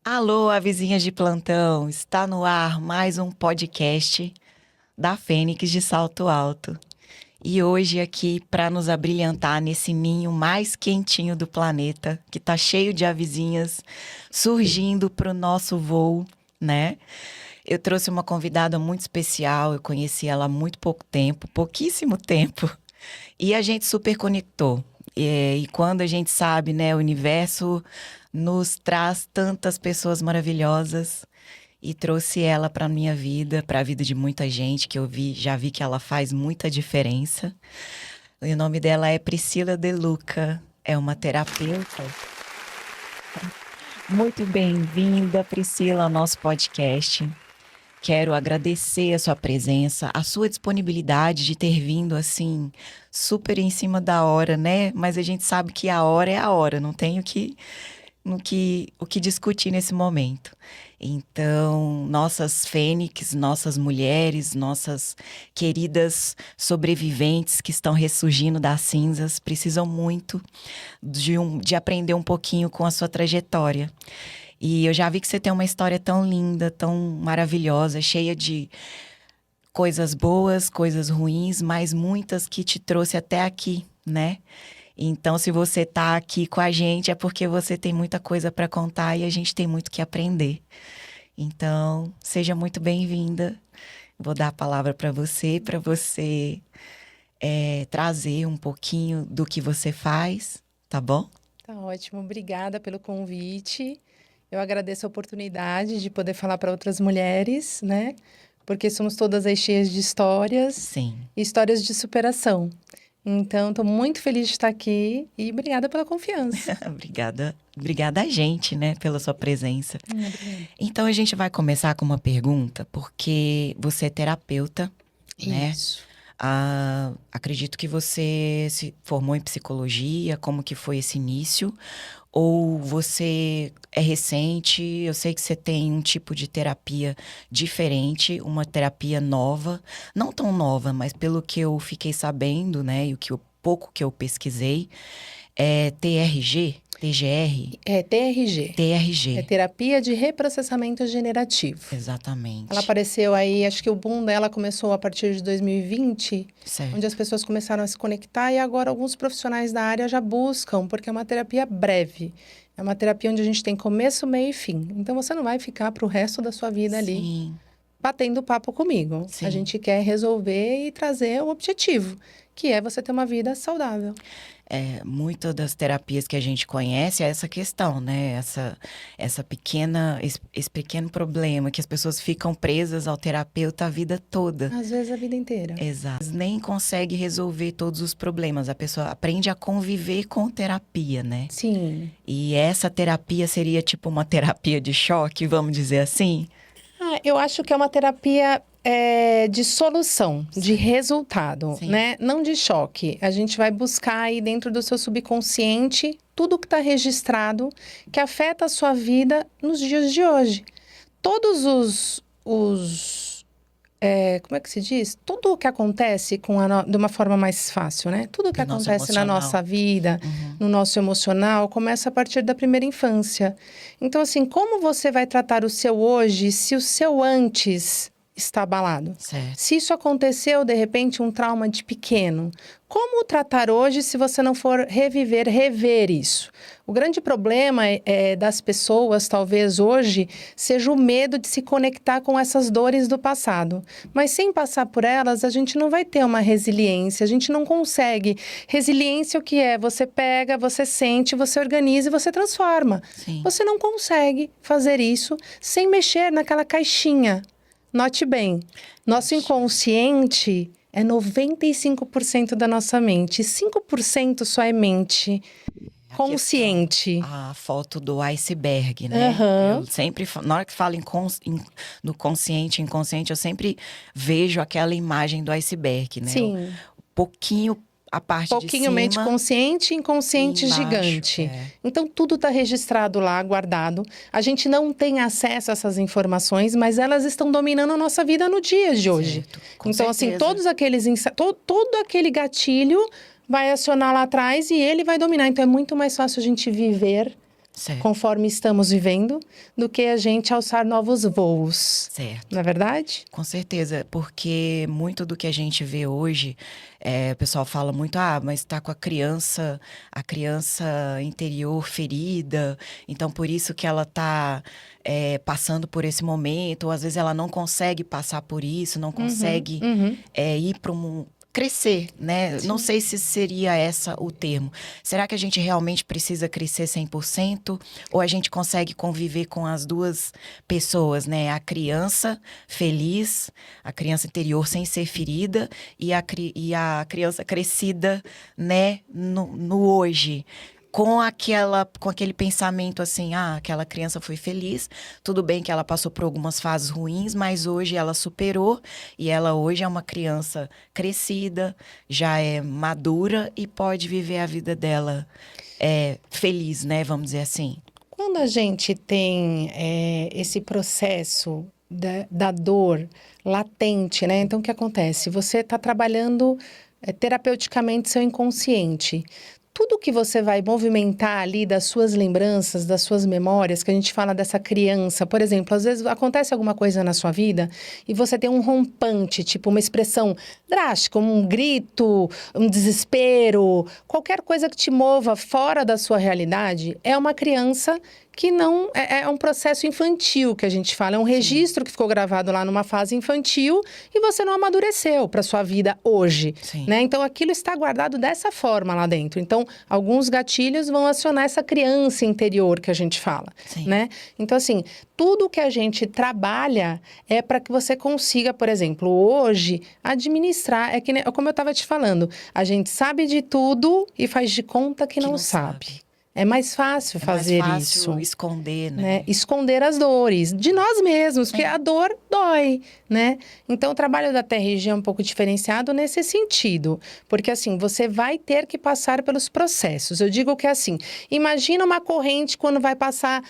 Alô, avizinhas de plantão! Está no ar mais um podcast da Fênix de Salto Alto. E hoje aqui para nos abrilhantar nesse ninho mais quentinho do planeta, que tá cheio de avizinhas surgindo para o nosso voo, né? Eu trouxe uma convidada muito especial, eu conheci ela há muito pouco tempo, pouquíssimo tempo, e a gente super conectou. E quando a gente sabe, né, o universo nos traz tantas pessoas maravilhosas e trouxe ela para minha vida, para a vida de muita gente que já vi que ela faz muita diferença. E o nome dela é Priscila De Luca, é uma terapeuta. Muito bem-vinda, Priscila, ao nosso podcast. Quero agradecer a sua presença, a sua disponibilidade de ter vindo assim, super em cima da hora, né? Mas a gente sabe que a hora é a hora, não tem o que discutir nesse momento. Então, nossas fênix, nossas mulheres, nossas queridas sobreviventes que estão ressurgindo das cinzas, precisam muito de aprender um pouquinho com a sua trajetória. E eu já vi que você tem uma história tão linda, tão maravilhosa, cheia de coisas boas, coisas ruins, mas muitas que te trouxe até aqui, né? Então, se você tá aqui com a gente, é porque você tem muita coisa para contar e a gente tem muito que aprender. Então, seja muito bem-vinda. Vou dar a palavra para você trazer um pouquinho do que você faz, tá bom? Tá ótimo, obrigada pelo convite. Eu agradeço a oportunidade de poder falar para outras mulheres, né? Porque somos todas aí cheias de histórias, Sim. e histórias de superação. Então, estou muito feliz de estar aqui e obrigada pela confiança. Obrigada a gente, né, pela sua presença. Obrigada. Então, a gente vai começar com uma pergunta, porque você é terapeuta, né? Isso. Acredito que você se formou em psicologia, como que foi esse início? Ou você é recente? Eu sei que você tem um tipo de terapia diferente, uma terapia nova. Não tão nova, mas pelo que eu fiquei sabendo, né? E pouco que eu pesquisei, é TRG, TGR? É TRG. É TRG, terapia de reprocessamento generativo. exatamente. Ela apareceu aí, acho que o boom dela começou a partir de 2020, Certo. onde as pessoas começaram a se conectar e agora alguns profissionais da área já buscam, porque é uma terapia breve. É uma terapia onde a gente tem começo, meio e fim. Então você não vai ficar para o resto da sua vida ali Sim, batendo papo comigo. A sim. gente quer resolver e trazer o objetivo, que é você ter uma vida saudável. Muitas das terapias que a gente conhece é essa questão, né? Esse pequeno problema que as pessoas ficam presas ao terapeuta a vida toda. Às vezes a vida inteira. Exato. Nem consegue resolver todos os problemas. A pessoa aprende a conviver com terapia, né? Sim. E essa terapia seria tipo uma terapia de choque, vamos dizer assim? Eu acho que é uma terapia de solução, de resultado, Sim. né? Não de choque. A gente vai buscar aí dentro do seu subconsciente tudo que está registrado que afeta a sua vida nos dias de hoje. Todos como é que se diz? Tudo o que acontece de uma forma mais fácil, né? Tudo o que No nosso acontece na emocional. nossa vida, Uhum. no nosso emocional, começa a partir da primeira infância. Então, assim, como você vai tratar o seu hoje se o seu antes está abalado? Certo. Se isso aconteceu, de repente, um trauma de pequeno, como tratar hoje se você não for rever isso? O grande problema das pessoas, talvez hoje, seja o medo de se conectar com essas dores do passado. Mas sem passar por elas, a gente não vai ter uma resiliência, a gente não consegue. Resiliência, o que é? Você pega, você sente, você organiza e você transforma. Sim. Você não consegue fazer isso sem mexer naquela caixinha. Note bem, nosso inconsciente é 95% da nossa mente, 5% só é mente consciente. A foto do iceberg, né? Aham. Eu sempre, na hora que falo no consciente, inconsciente, eu sempre vejo aquela imagem do iceberg, né? Sim. Pouquinho a parte de Pouquinho cima. mente consciente e inconsciente e embaixo, gigante. Então, tudo está registrado lá, guardado. A gente não tem acesso a essas informações, mas elas estão dominando a nossa vida no dia de hoje. Certo, com Então, assim, certeza. todos aqueles todo aquele gatilho vai acionar lá atrás e ele vai dominar. Então, é muito mais fácil a gente viver Certo, conforme estamos vivendo, do que a gente alçar novos voos. certo. Não é verdade? Com certeza, porque muito do que a gente vê hoje, o pessoal fala muito, mas está com a criança interior ferida, então por isso que ela está passando por esse momento, ou às vezes ela não consegue passar por isso, não consegue Uhum. ir para crescer, né? Não sei se seria essa o termo. Será que a gente realmente precisa crescer 100%? Ou a gente consegue conviver com as duas pessoas, né? A criança feliz, a criança interior sem ser ferida e a criança crescida, né? No hoje. Com aquele pensamento assim, aquela criança foi feliz, tudo bem que ela passou por algumas fases ruins, mas hoje ela superou e ela hoje é uma criança crescida, já é madura e pode viver a vida dela feliz, né? Vamos dizer assim. Quando a gente tem esse processo da dor latente, né? Então, o que acontece? Você está trabalhando terapeuticamente seu inconsciente. Tudo que você vai movimentar ali das suas lembranças, das suas memórias, que a gente fala dessa criança, por exemplo, às vezes acontece alguma coisa na sua vida e você tem um rompante, tipo uma expressão drástica, um grito, um desespero, qualquer coisa que te mova fora da sua realidade, é uma criança que não é um processo infantil que a gente fala, é um registro que ficou gravado lá numa fase infantil e você não amadureceu para sua vida hoje, né? Então aquilo está guardado dessa forma lá dentro. Então alguns gatilhos vão acionar essa criança interior que a gente fala, né? Então assim, tudo que a gente trabalha é para que você consiga, por exemplo, hoje administrar, como eu estava te falando, a gente sabe de tudo e faz de conta que não sabe. É mais fácil fazer mais isso. fácil esconder, né? Esconder as dores de nós mesmos, porque a dor dói, né? Então, o trabalho da TRG é um pouco diferenciado nesse sentido. Porque, assim, você vai ter que passar pelos processos. Eu digo que, assim, imagina uma corrente quando vai passar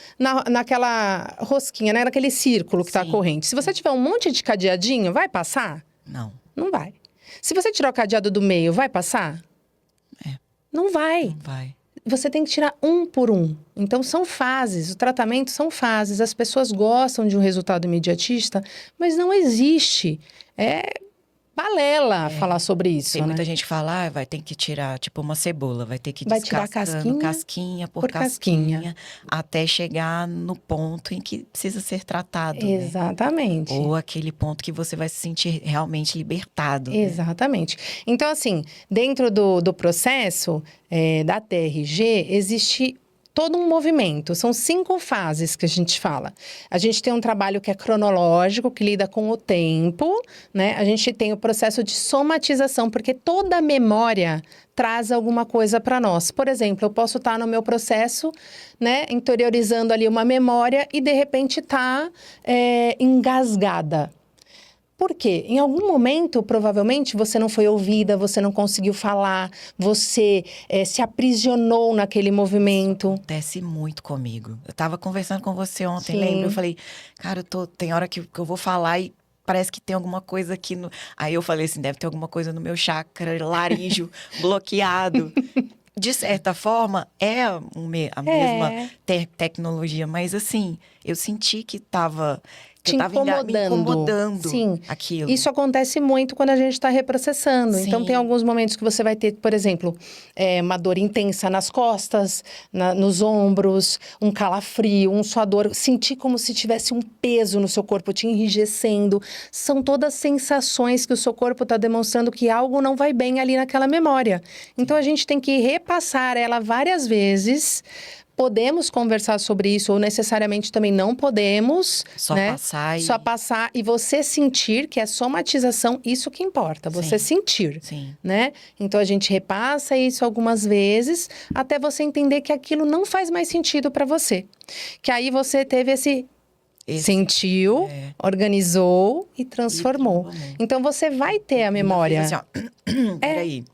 naquela rosquinha, né? Naquele círculo que está a corrente. Se você tiver um monte de cadeadinho, vai passar? Não. Não vai. Se você tirar o cadeado do meio, vai passar? Não vai. Não vai. Você tem que tirar um por um. Então, são fases. O tratamento são fases. As pessoas gostam de um resultado imediatista, mas não existe. É balela falar sobre isso, Tem né? muita gente que fala, vai ter que tirar, tipo, uma cebola, vai ter que ir Vai tirar descascando casquinha por casquinha, até chegar no ponto em que precisa ser tratado, né? Exatamente. Ou aquele ponto que você vai se sentir realmente libertado, né? Exatamente. Então, assim, dentro do processo da TRG, existe todo um movimento. São 5 fases que a gente fala. A gente tem um trabalho que é cronológico, que lida com o tempo, né? A gente tem o processo de somatização, porque toda memória traz alguma coisa para nós. Por exemplo, eu posso estar no meu processo, né, interiorizando ali uma memória e de repente tá engasgada. Por quê? Em algum momento, provavelmente, você não foi ouvida, você não conseguiu falar, você se aprisionou naquele movimento. Acontece muito comigo. Eu tava conversando com você ontem, lembra? Eu falei, cara, tem hora que eu vou falar e parece que tem alguma coisa aqui no... Aí eu falei assim, deve ter alguma coisa no meu chakra laríngeo bloqueado. De certa forma, a mesma tecnologia, mas assim, eu senti que estava me incomodando Sim. aquilo. Isso acontece muito quando a gente está reprocessando. Sim. Então, tem alguns momentos que você vai ter, por exemplo, uma dor intensa nas costas, nos ombros, um calafrio, um suador, sentir como se tivesse um peso no seu corpo te enrijecendo. São todas sensações que o seu corpo está demonstrando que algo não vai bem ali naquela memória. Então, a gente tem que repassar ela várias vezes. Podemos conversar sobre isso ou necessariamente também não podemos, Só né? passar Só passar e você sentir que é somatização, isso que importa, você sentir, né? Então a gente repassa isso algumas vezes até você entender que aquilo não faz mais sentido para você. Que aí você teve sentiu, organizou e transformou. Então você vai ter a memória. Assim, ó, peraí.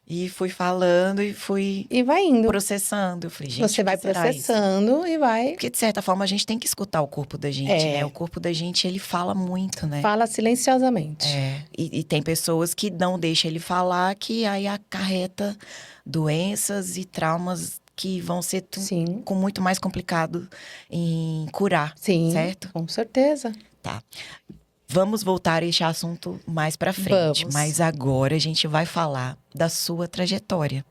E fui falando e vai indo. Processando. Eu falei, gente, você vai processando e vai... Porque, de certa forma, a gente tem que escutar o corpo da gente, né? O corpo da gente, ele fala muito, né? Fala silenciosamente. E tem pessoas que não deixam ele falar, que aí acarreta doenças e traumas que vão ser Sim. com muito mais complicado em curar, Sim, certo? com certeza. Tá. Vamos voltar a este assunto mais pra frente, Vamos. mas agora a gente vai falar da sua trajetória.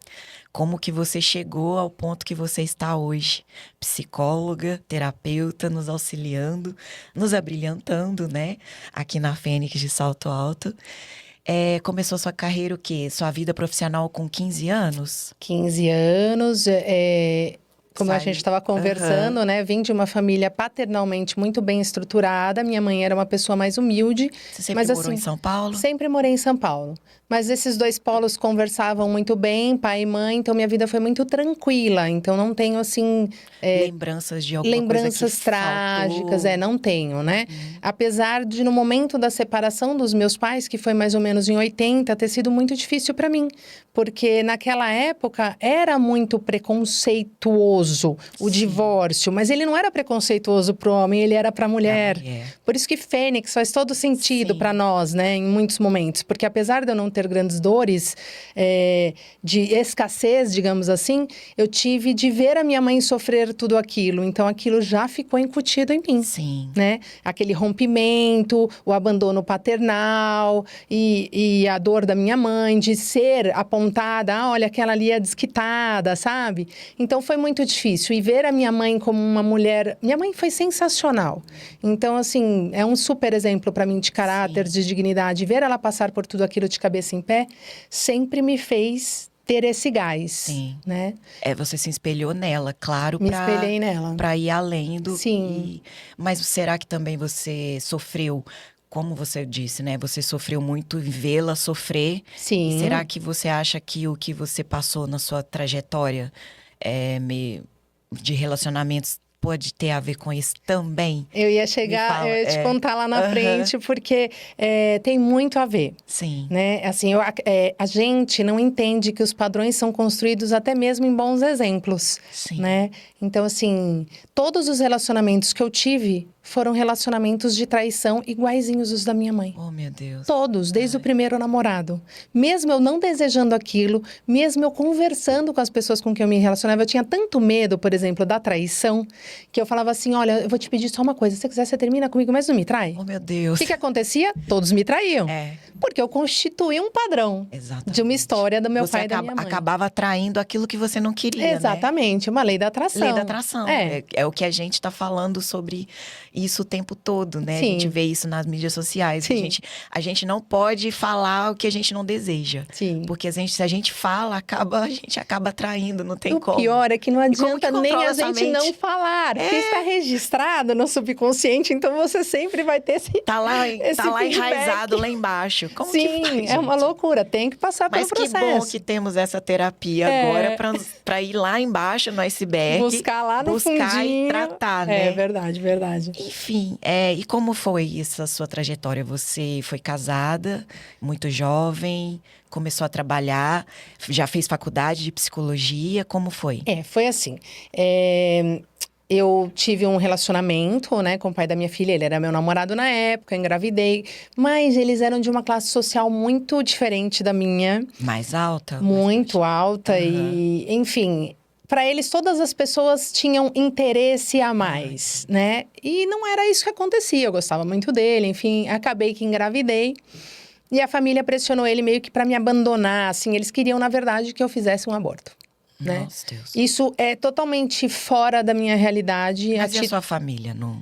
Como que você chegou ao ponto que você está hoje? Psicóloga, terapeuta, nos auxiliando, nos abrilhantando, né? Aqui na Fênix de Salto Alto. Começou sua carreira o quê? Sua vida profissional com 15 anos? 15 anos, como a Saiu. gente estava conversando, né? Vim de uma família paternalmente muito bem estruturada. Minha mãe era uma pessoa mais humilde. Você sempre mas morou assim, em São Paulo? sempre morei em São Paulo. Mas esses dois polos conversavam muito bem, pai e mãe. Então, minha vida foi muito tranquila. Então, não tenho, assim... Lembranças de alguma lembranças coisa que trágicas, faltou? não tenho, né? Apesar de, no momento da separação dos meus pais, que foi mais ou menos em 80, ter sido muito difícil para mim. Porque naquela época era muito preconceituoso o Sim. divórcio, mas ele não era preconceituoso para o homem, ele era para a mulher. Por isso que Fênix faz todo sentido Sim. para nós, né? Em muitos momentos. Porque apesar de eu não ter grandes dores de escassez, digamos assim, eu tive de ver a minha mãe sofrer tudo aquilo. Então, aquilo já ficou incutido em mim. Sim. Né? Aquele rompimento, o abandono paternal e a dor da minha mãe de ser apontada, olha, aquela ali é desquitada, sabe? Então, foi muito difícil. E ver a minha mãe como uma mulher... Minha mãe foi sensacional. Então, assim, é um super exemplo para mim de caráter, de dignidade. Ver ela passar por tudo aquilo de cabeça em pé sempre me fez ter esse gás, Sim. né? Você se espelhou nela, claro, Me espelhei nela. para ir além do... Sim. Mas será que também você sofreu, como você disse, né? Você sofreu muito em vê-la sofrer. Sim. E será que você acha que o que você passou na sua trajetória de relacionamentos pode ter a ver com isso também? Eu ia chegar, eu ia te contar lá na frente, porque tem muito a ver. Sim. Né? Assim, a gente não entende que os padrões são construídos até mesmo em bons exemplos. Sim. Né? Então, assim, todos os relacionamentos que eu tive foram relacionamentos de traição iguaizinhos os da minha mãe. Oh, meu Deus. Todos, desde o primeiro namorado. Mesmo eu não desejando aquilo, mesmo eu conversando com as pessoas com quem eu me relacionava, eu tinha tanto medo, por exemplo, da traição, que eu falava assim, olha, eu vou te pedir só uma coisa, se você quiser, você termina comigo, mas não me trai? Oh, meu Deus. O que acontecia? Todos me traíam. Porque eu constituí um padrão. Exatamente. De uma história do meu pai e da minha mãe. Acabava atraindo aquilo que você não queria, Exatamente, né? Uma lei da atração. Lei da atração. É o que a gente está falando sobre isso o tempo todo, né? Sim. A gente vê isso nas mídias sociais. Sim. A gente não pode falar o que a gente não deseja. Sim. Porque se a gente fala, a gente acaba atraindo, não tem como. O pior é que não adianta que nem a essa gente mente? não falar. Porque está registrado no subconsciente, então você sempre vai ter esse Tá lá feedback. enraizado lá embaixo. Como que faz, Sim, é uma gente? loucura. Tem que passar pelo processo. Mas que bom que temos essa terapia agora para ir lá embaixo no iceberg. Buscar lá no buscar fundinho. E tratar, né? É verdade, verdade. Enfim, e como foi essa sua trajetória? Você foi casada, muito jovem, começou a trabalhar, já fez faculdade de psicologia, como foi? Foi assim. Eu tive um relacionamento, né, com o pai da minha filha. Ele era meu namorado na época, engravidei. Mas eles eram de uma classe social muito diferente da minha. Mais alta? Muito alta e, enfim... Para eles, todas as pessoas tinham interesse a mais, né? E não era isso que acontecia. Eu gostava muito dele, enfim. Acabei que engravidei. E a família pressionou ele meio que para me abandonar, assim. Eles queriam, na verdade, que eu fizesse um aborto. Né? Nossa, Deus. Isso é totalmente fora da minha realidade. Mas e a sua família, não?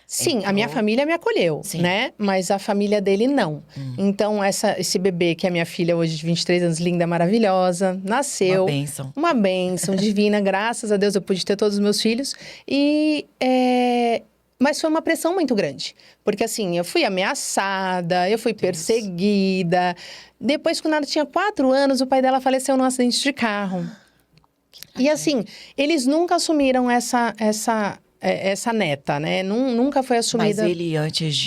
Sim, a minha família me acolheu, né? Mas a família dele não. Então, esse bebê, que é minha filha hoje de 23 anos, linda, maravilhosa, nasceu. Uma bênção. Uma bênção divina, graças a Deus eu pude ter todos os meus filhos. Mas foi uma pressão muito grande. Porque assim, eu fui ameaçada, eu fui perseguida. Depois, quando ela tinha 4 anos, o pai dela faleceu num acidente de carro. E assim, eles nunca assumiram essa neta, né? Nunca foi assumida. Mas ele, antes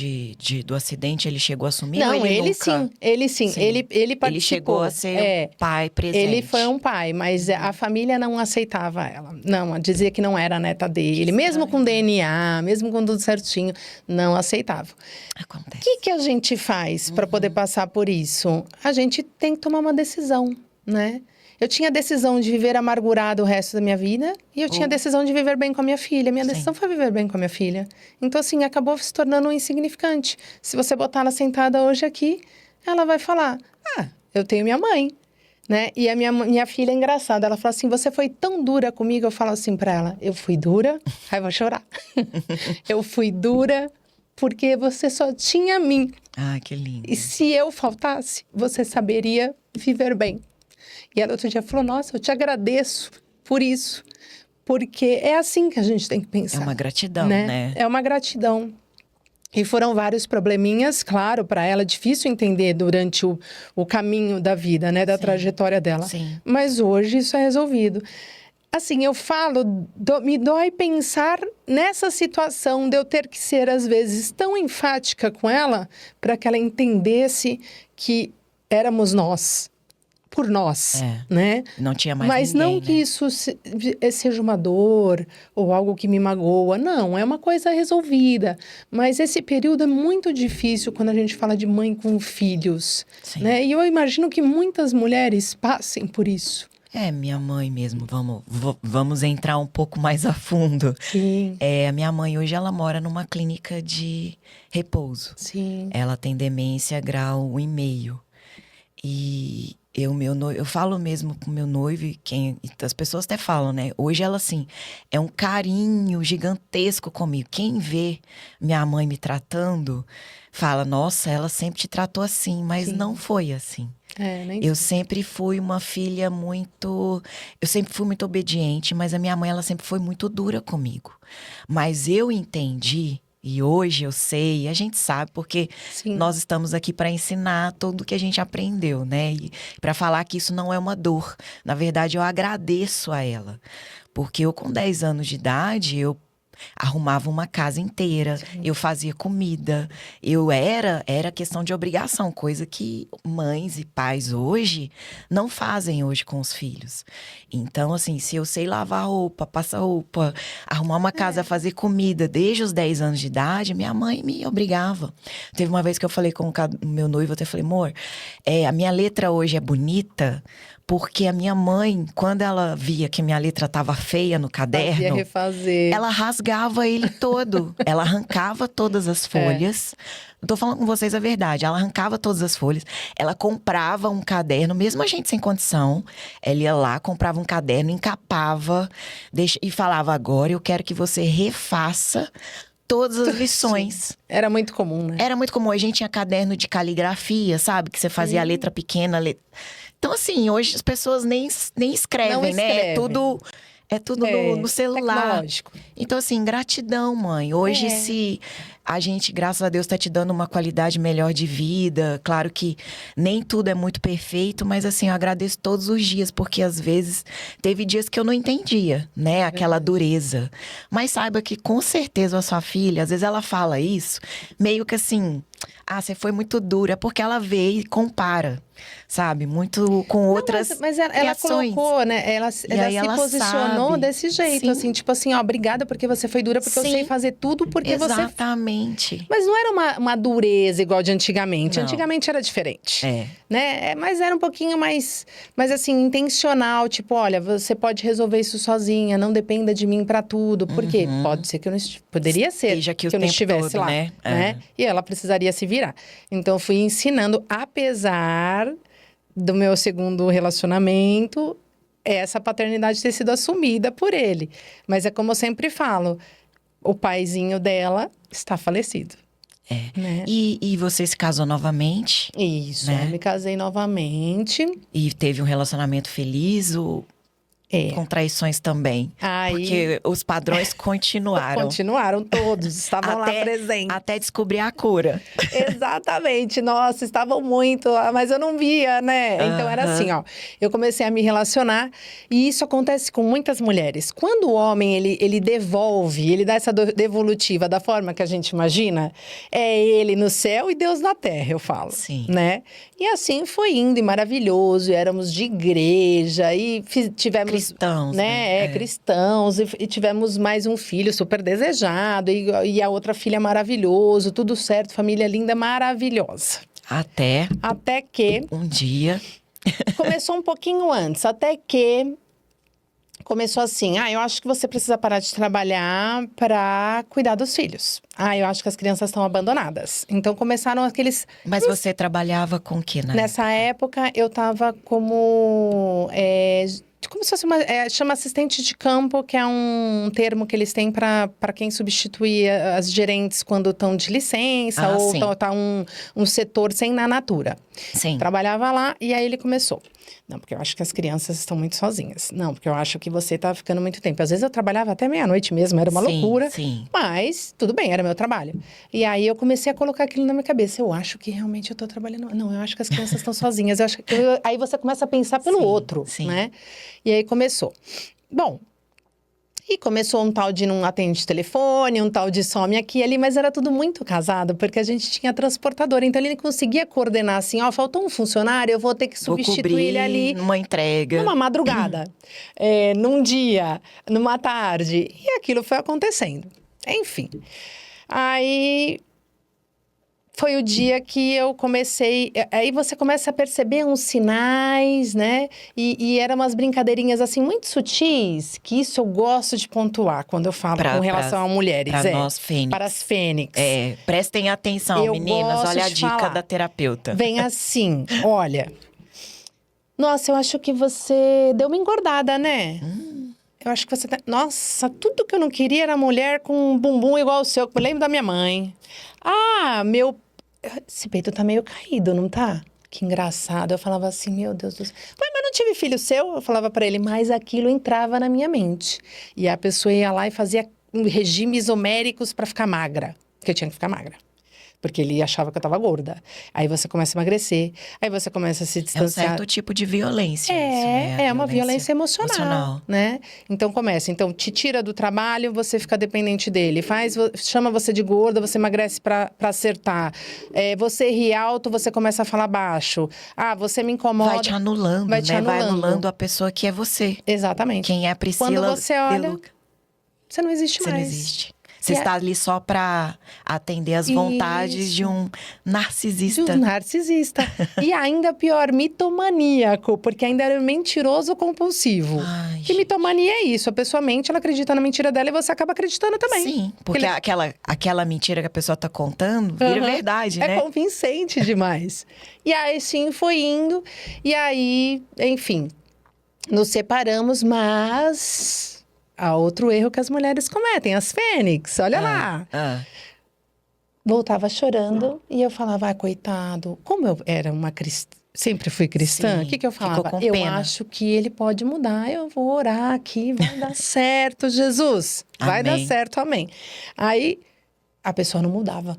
do acidente, ele chegou a assumir? Não, ou ele sim. Ele participou. Ele chegou a ser pai presente. Ele foi um pai, mas a família não aceitava ela. Não, dizia que não era a neta dele. Mesmo com DNA, mesmo com tudo certinho, não aceitava. Acontece. O que a gente faz para poder passar por isso? A gente tem que tomar uma decisão, né? Eu tinha a decisão de viver amargurada o resto da minha vida e eu tinha a decisão de viver bem com a minha filha. Minha decisão foi viver bem com a minha filha. Então, assim, acabou se tornando um insignificante. Se você botar ela sentada hoje aqui, ela vai falar, eu tenho minha mãe, né? E a minha filha é engraçada. Ela fala assim, você foi tão dura comigo. Eu falo assim pra ela, eu fui dura, aí vou chorar. Eu fui dura porque você só tinha a mim. Ah, que lindo. E se eu faltasse, você saberia viver bem. E ela outro dia falou, nossa, eu te agradeço por isso. Porque é assim que a gente tem que pensar. É uma gratidão, né? É uma gratidão. E foram vários probleminhas, claro, para ela, difícil entender durante o caminho da vida, né? Da trajetória dela. Sim. Mas hoje isso é resolvido. Assim, eu falo, me dói pensar nessa situação de eu ter que ser, às vezes, tão enfática com ela para que ela entendesse que éramos nós, por nós, né? Não tinha mais Mas ninguém, não que né? isso seja uma dor ou algo que me magoa. Não, é uma coisa resolvida. Mas esse período é muito difícil quando a gente fala de mãe com filhos, Sim. né? E eu imagino que muitas mulheres passem por isso. Minha mãe mesmo, vamos entrar um pouco mais a fundo. Sim. A minha mãe hoje, ela mora numa clínica de repouso. Sim. Ela tem demência grau 1,5. E eu falo mesmo com meu noivo, e as pessoas até falam, né? Hoje ela, assim, é um carinho gigantesco comigo. Quem vê minha mãe me tratando, fala, nossa, ela sempre te tratou assim, mas não foi assim. Eu sempre fui uma filha eu sempre fui muito obediente, mas a minha mãe, ela sempre foi muito dura comigo. Mas eu entendi, e hoje eu sei, e a gente sabe, porque nós estamos aqui para ensinar tudo que a gente aprendeu, né? E para falar que isso não é uma dor. Na verdade, eu agradeço a ela. Porque eu, com 10 anos de idade, eu arrumava uma casa inteira, eu fazia comida, era questão de obrigação, coisa que mães e pais hoje não fazem hoje com os filhos. Então, assim, se eu sei lavar roupa, passar roupa, arrumar uma casa, fazer comida desde os 10 anos de idade, minha mãe me obrigava. Teve uma vez que eu falei com o meu noivo, eu até falei, amor, a minha letra hoje é bonita, porque a minha mãe, quando ela via que minha letra estava feia no caderno, refazer. Ela rasgava ele todo. Ela arrancava todas as folhas. Não tô falando com vocês a verdade. Ela arrancava todas as folhas. Ela comprava um caderno, mesmo a gente sem condição. Ela ia lá, comprava um caderno, encapava e falava, agora eu quero que você refaça todas as lições. Era muito comum, né? Era muito comum. A gente tinha caderno de caligrafia, sabe? Que você fazia a letra pequena. Então, assim, hoje as pessoas nem escrevem, né? É tudo no celular. Tecnológico. Então, assim, gratidão, mãe. Hoje, se a gente, graças a Deus, está te dando uma qualidade melhor de vida. Claro que nem tudo é muito perfeito, mas, assim, eu agradeço todos os dias, porque às vezes teve dias que eu não entendia, né? Aquela dureza. Mas saiba que, com certeza, a sua filha, às vezes ela fala isso, meio que assim, você foi muito dura, porque ela vê e compara. Sabe? Muito com outras mas ela colocou, né? Ela se posicionou desse jeito, assim. Tipo assim, obrigada porque você foi dura, porque eu sei fazer tudo porque você... Exatamente. Mas não era uma dureza igual de antigamente. Não. Antigamente era diferente. Né? Mas era um pouquinho mais assim, intencional. Tipo, olha, você pode resolver isso sozinha, não dependa de mim pra tudo. Porque pode ser que eu não poderia ser que eu não estivesse todo, lá, né? E ela precisaria se virar. Então, eu fui ensinando, apesar do meu segundo relacionamento, essa paternidade ter sido assumida por ele. Mas é como eu sempre falo, o paizinho dela está falecido. Né? E você se casou novamente? Isso, né? Eu me casei novamente. E teve um relacionamento feliz com traições também? Porque os padrões continuaram. Continuaram todos, estavam lá presentes. Até descobrir a cura. Exatamente, nossa, estavam muito, mas eu não via, né? Então era assim, eu comecei a me relacionar e isso acontece com muitas mulheres. Quando o homem, ele devolve, ele dá essa devolutiva da forma que a gente imagina, é ele no céu e Deus na terra, eu falo. Sim. Né? E assim foi indo, e maravilhoso, éramos de igreja e tivemos... Cristãos, né? Cristãos, e tivemos mais um filho super desejado, e a outra filha maravilhoso, tudo certo, família linda, maravilhosa. Até que... um dia... Começou um pouquinho antes, até que começou assim: eu acho que você precisa parar de trabalhar para cuidar dos filhos. Eu acho que as crianças estão abandonadas. Então começaram aqueles. Mas você trabalhava com o que, né? Nessa época, eu estava como se fosse chama assistente de campo, que é um termo que eles têm para quem substitui as gerentes quando estão de licença ou sim. tá um setor sem na natura. Sim. Trabalhava lá e aí ele começou. Não, porque eu acho que as crianças estão muito sozinhas. Não, porque eu acho que você tá ficando muito tempo. Às vezes eu trabalhava até meia-noite mesmo, era uma loucura. Sim. Mas tudo bem, era meu trabalho. E aí eu comecei a colocar aquilo na minha cabeça. Eu acho que realmente eu tô trabalhando. Não, eu acho que as crianças estão sozinhas. Aí você começa a pensar pelo outro, né? E aí começou. Bom, e começou um tal de não atende telefone, um tal de some aqui e ali, mas era tudo muito casado, porque a gente tinha transportador. Então, ele conseguia coordenar assim, faltou um funcionário, eu vou ter que substituir ele ali. Numa entrega. Numa madrugada, num dia, numa tarde. E aquilo foi acontecendo. Enfim. Aí foi o dia que eu comecei... Aí você começa a perceber uns sinais, né? E eram umas brincadeirinhas, assim, muito sutis, que isso eu gosto de pontuar quando eu falo com relação a mulheres. Para nós fênix. Para as fênix. Prestem atenção, meninas. Olha a dica da terapeuta. Vem assim, olha... Nossa, eu acho que você deu uma engordada, né? Eu acho que você tá... Nossa, tudo que eu não queria era mulher com um bumbum igual o seu, que eu lembro da minha mãe. Esse peito tá meio caído, não tá? Que engraçado. Eu falava assim, meu Deus do céu. Mas não tive filho seu? Eu falava pra ele, mas aquilo entrava na minha mente. E a pessoa ia lá e fazia regimes homéricos pra ficar magra. Porque eu tinha que ficar magra. Porque ele achava que eu tava gorda. Aí você começa a emagrecer, aí você começa a se distanciar. É um certo tipo de violência. Isso, né? É uma violência emocional, né? Então começa. Então te tira do trabalho, você fica dependente dele. Chama você de gorda, você emagrece pra acertar. Você ri alto, você começa a falar baixo. Você me incomoda. Vai te anulando, vai te né? anulando. Vai anulando a pessoa que é você. Exatamente. Quem é a Priscila. Quando você olha, você não existe mais. Você não existe. Você está ali só para atender as vontades de um narcisista. De um narcisista. E ainda pior, mitomaníaco, porque ainda era mentiroso compulsivo. Que mitomania é isso? A pessoa mente, ela acredita na mentira dela e você acaba acreditando também. Sim, porque aquela mentira que a pessoa tá contando vira verdade, né? É convincente demais. E aí, sim, foi indo. E aí, enfim, nos separamos, mas... Há outro erro que as mulheres cometem, as fênix, olha lá. Voltava chorando e eu falava, coitado. Como eu era uma cristã, sempre fui cristã, o que eu falava? Eu acho que ele pode mudar, eu vou orar aqui, vai dar certo, Jesus. Vai dar certo, amém. Aí, a pessoa não mudava,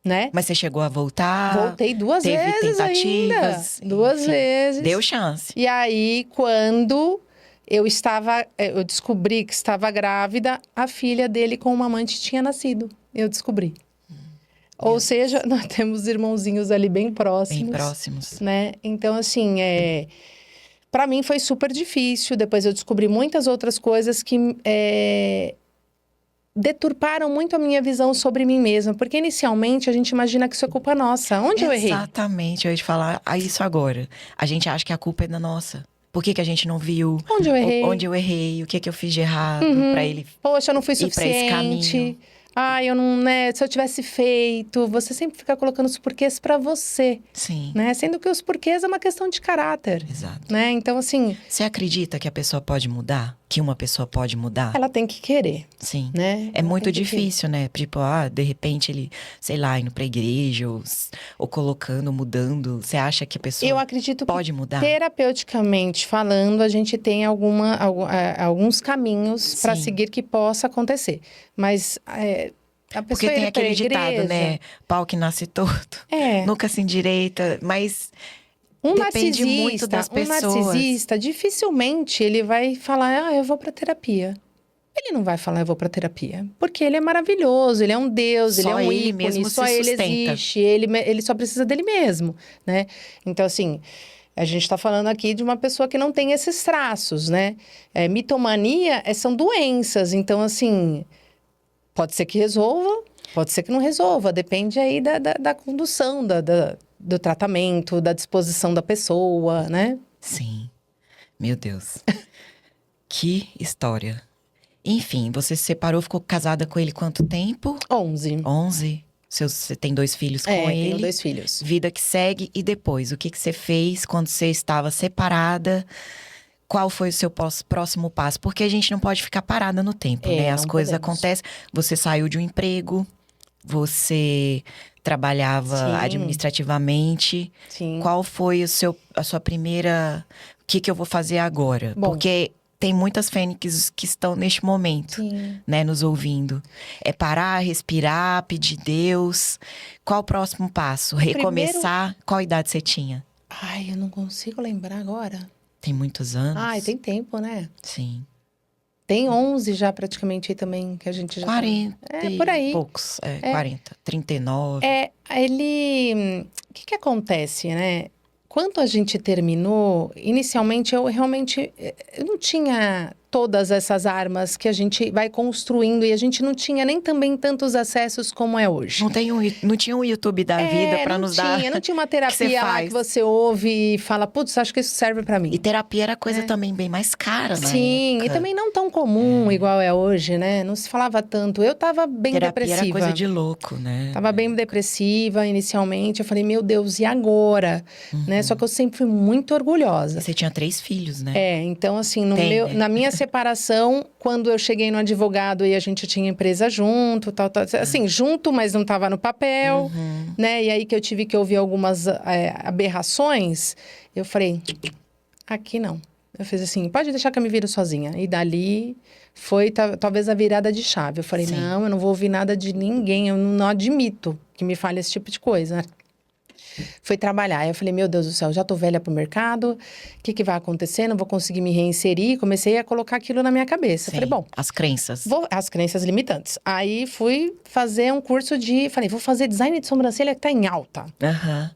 né? Mas você chegou a voltar? Voltei duas vezes tentativas, ainda. Duas vezes. Deu chance. E aí, quando... eu descobri que estava grávida, a filha dele com uma amante tinha nascido. Eu descobri. Ou seja, nós temos irmãozinhos ali bem próximos. Bem próximos. Né? Então, assim, para mim foi super difícil. Depois eu descobri muitas outras coisas que deturparam muito a minha visão sobre mim mesma. Porque inicialmente a gente imagina que isso é culpa nossa. Onde eu errei? Exatamente, eu ia te falar isso agora. A gente acha que a culpa é da nossa. Por que a gente não viu? Onde eu errei? Onde eu errei? O que eu fiz de errado pra ele? Poxa, eu não fui ir pra esse caminho. suficiente. Eu não, né? Se eu tivesse feito, você sempre fica colocando os porquês pra você. Sim. Né? Sendo que os porquês é uma questão de caráter. Exato. Né? Então, assim... Você acredita que a pessoa pode mudar? Que uma pessoa pode mudar? Ela tem que querer. Sim. Né? É muito difícil, né? Tipo, de repente ele, sei lá, indo pra igreja ou colocando, mudando. Você acha que a pessoa eu acredito pode que, mudar? Terapeuticamente falando, a gente tem alguns caminhos para seguir que possa acontecer. Mas a pessoa porque tem aquele ditado, né? Pau que nasce torto. Nunca se endireita, mas... depende muito das pessoas. Um narcisista, dificilmente ele vai falar, eu vou pra terapia. Ele não vai falar, eu vou pra terapia. Porque ele é maravilhoso, ele é um deus, ele é um ícone, mesmo só ele existe, ele só precisa dele mesmo, né? Então, assim, a gente tá falando aqui de uma pessoa que não tem esses traços, né? Mitomania são doenças, então, assim, pode ser que resolva, pode ser que não resolva, depende aí da condução, do tratamento, da disposição da pessoa, né? Sim. Meu Deus. Que história. Enfim, você se separou, ficou casada com ele quanto tempo? 11. 11? Você tem 2 filhos com Tenho ele. 2 filhos. Vida que segue. E depois, o que você fez quando você estava separada? Qual foi o seu próximo passo? Porque a gente não pode ficar parada no tempo, né? As não coisas podemos. acontecem. Você saiu de um emprego, você trabalhava Sim. administrativamente. Sim. Qual foi a sua primeira... O que eu vou fazer agora? Bom. Porque tem muitas fênixes que estão neste momento, Sim. né? Nos ouvindo. É parar, respirar, pedir Deus. Qual o próximo passo? Recomeçar? Qual idade você tinha? Ai, eu não consigo lembrar agora. Tem muitos anos? Ai, tem tempo, né? Sim. Tem 11 já praticamente aí também, que a gente já... 40 É, por aí. e poucos. 40. 39. Ele... O que acontece, né? Quando a gente terminou, inicialmente eu realmente eu não tinha todas essas armas que a gente vai construindo e a gente não tinha nem também tantos acessos como é hoje. Não tinha um YouTube da vida pra nos dar. Não tinha uma que você terapia lá faz. que você ouve e fala, putz, acho que isso serve pra mim. E terapia era coisa também bem mais cara, né? Sim, e também não tão comum igual é hoje, né? Não se falava tanto. Eu tava bem Terapia depressiva. era coisa de louco, né? Tava bem depressiva inicialmente. Eu falei, meu Deus, e agora? Né? Só que eu sempre fui muito orgulhosa. E você tinha 3 filhos, né? Então assim, Né? na minha separação, quando eu cheguei no advogado e a gente tinha empresa junto, tal, assim, junto, mas não tava no papel, né? E aí que eu tive que ouvir algumas aberrações, eu falei, aqui não. Eu fiz assim, pode deixar que eu me viro sozinha. E dali foi talvez a virada de chave. Eu falei, Sim. não, eu não vou ouvir nada de ninguém, eu não admito que me fale esse tipo de coisa. Fui trabalhar. Aí eu falei, meu Deus do céu, já tô velha pro mercado, o que vai acontecer? Não vou conseguir me reinserir. Comecei a colocar aquilo na minha cabeça. Sim. Falei, bom... As crenças. As crenças limitantes. Aí fui fazer um curso falei, vou fazer design de sobrancelha que tá em alta. Aham.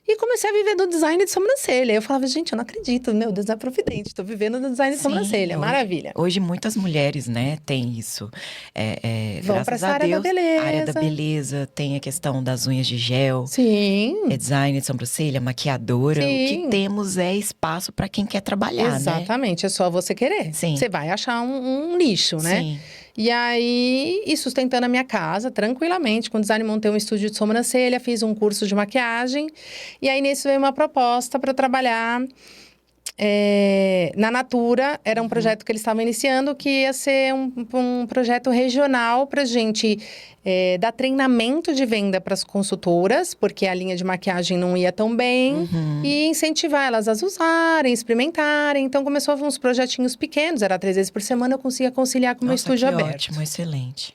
E comecei a viver do design de sobrancelha. Eu falava, gente, eu não acredito, meu Deus, é providente. Tô vivendo do design de sobrancelha, maravilha. Hoje muitas mulheres, né, têm isso. Vão pra Graças essa a área da Deus, beleza. área da beleza, tem a questão das unhas de gel. Sim. É design de sobrancelha, maquiadora. Sim. O que temos é espaço para quem quer trabalhar, né? Exatamente, é só você querer. Sim. Você vai achar um nicho, né? Sim. E aí, e sustentando a minha casa, tranquilamente, com design, montei um estúdio de sobrancelha, fiz um curso de maquiagem. E aí, nisso veio uma proposta para eu trabalhar na Natura. Era um projeto que eles estavam iniciando, que ia ser um projeto regional para gente dar treinamento de venda para as consultoras, porque a linha de maquiagem não ia tão bem, e incentivar elas a usarem, experimentarem. Então, começou uns projetinhos pequenos, era 3 vezes por semana, eu conseguia conciliar com o meu estúdio aberto. Ótimo, excelente.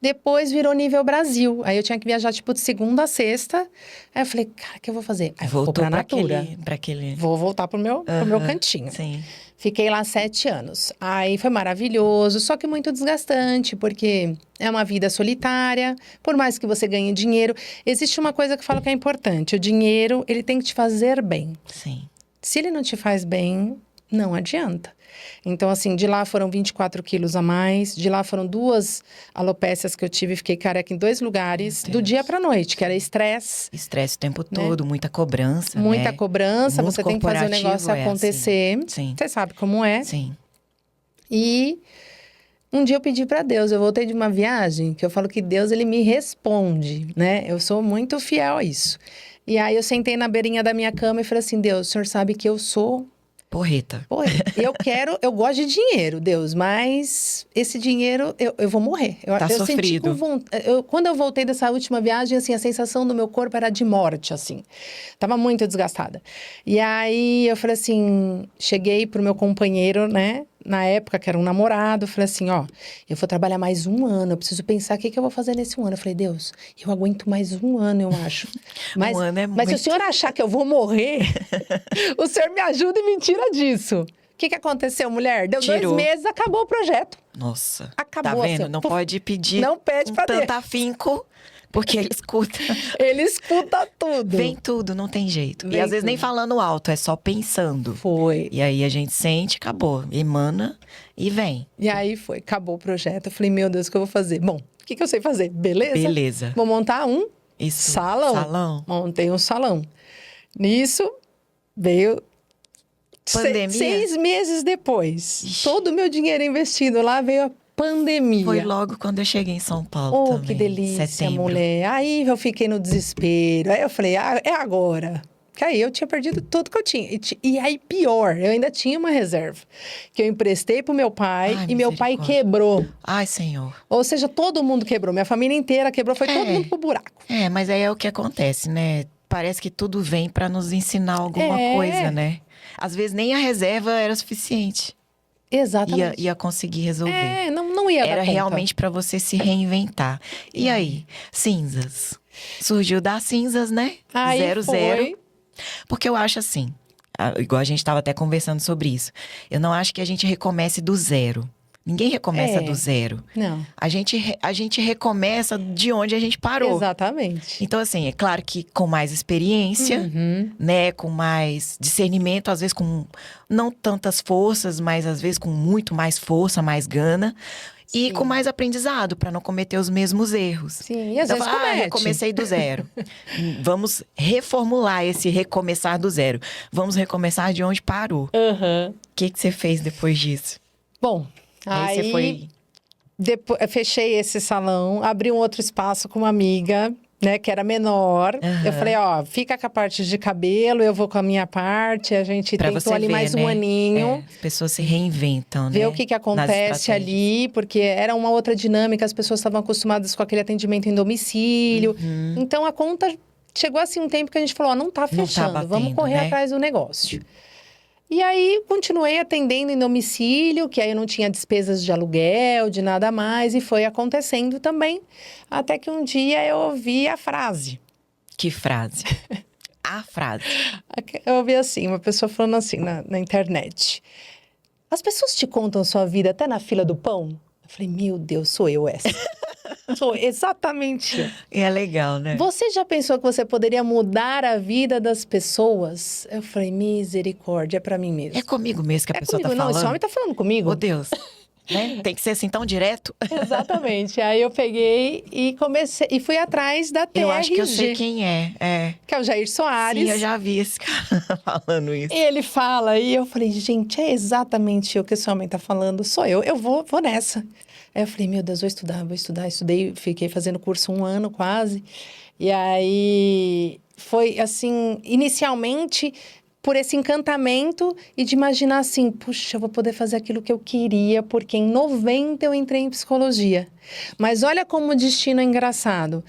Depois virou nível Brasil. Aí eu tinha que viajar, tipo, de segunda a sexta. Aí eu falei, cara, o que eu vou fazer? Aí eu vou pra Natura. Pra aquele... Vou voltar pro meu cantinho. Sim. Fiquei lá 7 anos. Aí foi maravilhoso, só que muito desgastante, porque é uma vida solitária. Por mais que você ganhe dinheiro, existe uma coisa que eu falo que é importante. O dinheiro, ele tem que te fazer bem. Sim. Se ele não te faz bem, não adianta. Então, assim, de lá foram 24 quilos a mais. De lá foram 2 alopécias que eu tive. Fiquei careca em 2 lugares, do dia pra noite, que era estresse. Estresse o tempo todo, muita cobrança, Muita né? cobrança, Mundo você tem que fazer o negócio corporativo acontecer. Sim. Você sabe como é. Sim. E um dia eu pedi pra Deus, eu voltei de uma viagem, que eu falo que Deus, ele me responde, né? Eu sou muito fiel a isso. E aí eu sentei na beirinha da minha cama e falei assim, Deus, o senhor sabe que eu sou... Porreta. Eu gosto de dinheiro, Deus, mas esse dinheiro, eu vou morrer. Tá eu senti sofrido. quando eu voltei dessa última viagem, assim, a sensação do meu corpo era de morte, assim. Tava muito desgastada. E aí, eu falei assim, cheguei pro meu companheiro, né? Na época, que era um namorado, eu falei assim, ó, eu vou trabalhar mais 1 ano, eu preciso pensar o que eu vou fazer nesse 1 ano. Eu falei, Deus, eu aguento mais 1 ano, eu acho. Mas, 1 ano é mas se o senhor achar que eu vou morrer, o senhor me ajuda e me tira disso. O que aconteceu, mulher? Deu Tirou. 2 meses, acabou o projeto. Nossa. Acabou, Tá vendo? assim, Não pode pedir não pede pra tanto Deus. afinco, porque ele escuta. Ele escuta tudo. Vem tudo, não tem jeito. Vem E às vezes nem tudo. falando alto, é só pensando. Foi. E aí a gente sente, acabou. Emana e vem. E aí foi, acabou o projeto. Eu falei, meu Deus, o que eu vou fazer? Bom, o que eu sei fazer? Beleza? Beleza. Vou montar um Isso. Salão. Salão. Montei um salão. Nisso, veio Pandemia? 6 meses depois. Ixi. Todo o meu dinheiro investido lá veio a pandemia. Foi logo quando eu cheguei em São Paulo Oh, também. que delícia, Setembro. mulher. Aí eu fiquei no desespero. Aí eu falei, é agora. Que aí eu tinha perdido tudo que eu tinha. E aí, pior, eu ainda tinha uma reserva. Que eu emprestei pro meu pai Ai, e meu pai misericórdia. quebrou. Ai, Senhor. Ou seja, todo mundo quebrou. Minha família inteira quebrou. Foi todo mundo pro buraco. Mas aí é o que acontece, né? Parece que tudo vem pra nos ensinar alguma É. coisa, né? Às vezes nem a reserva era suficiente. Exatamente. Ia conseguir resolver. Não ia dar Era conta. realmente pra você se reinventar. E aí, cinzas? Surgiu das cinzas, né? Aí 00. foi. Porque eu acho assim, igual a gente estava até conversando sobre isso. Eu não acho que a gente recomece do zero. Ninguém recomeça do zero. Não. A gente recomeça de onde a gente parou. Exatamente. Então, assim, é claro que com mais experiência, Uhum. né? Com mais discernimento, às vezes com não tantas forças, mas às vezes com muito mais força, mais gana. E Sim. com mais aprendizado, para não cometer os mesmos erros. Sim, e às Então, vezes fala, comete. recomecei do zero. Vamos reformular esse recomeçar do zero. Vamos recomeçar de onde parou. Aham. O que você fez depois disso? Bom, Aí você foi... depois, fechei esse salão, abri um outro espaço com uma amiga, né, que era menor. Aham. Eu falei, ó, fica com a parte de cabelo, eu vou com a minha parte. A gente Pra tentou você ali ver, mais né? um aninho. As pessoas se reinventam, né? Ver o que Nas acontece estratégias. ali, porque era uma outra dinâmica, as pessoas estavam acostumadas com aquele atendimento em domicílio. Uhum. Então a conta chegou assim um tempo que a gente falou, ó, não tá fechando, vamos batendo, correr né? atrás do negócio. E aí continuei atendendo em domicílio, que aí eu não tinha despesas de aluguel, de nada mais, e foi acontecendo também, até que um dia eu ouvi a frase. Que frase? A frase. Eu ouvi assim, uma pessoa falando assim na internet. As pessoas te contam sua vida até na fila do pão? Eu falei, meu Deus, sou eu essa. Sou exatamente eu. E é legal, né? Você já pensou que você poderia mudar a vida das pessoas? Eu falei, misericórdia, é pra mim mesmo. É comigo mesmo que a É pessoa comigo, tá não, esse falando? homem tá falando comigo. Ô, Deus. Né? Tem que ser assim tão direto? Exatamente. Aí eu peguei e comecei, e fui atrás da TRG. Eu acho que eu sei quem é. É. Que é o Jair Soares. Sim, eu já vi esse cara falando isso. Ele fala, e eu falei, gente, é exatamente o que esse homem tá falando, sou eu vou nessa. Aí eu falei, meu Deus, vou estudar. Estudei, fiquei fazendo curso 1 ano quase. E aí foi assim, inicialmente por esse encantamento e de imaginar assim, puxa, eu vou poder fazer aquilo que eu queria, porque em 90 eu entrei em psicologia. Mas olha como o destino é engraçado.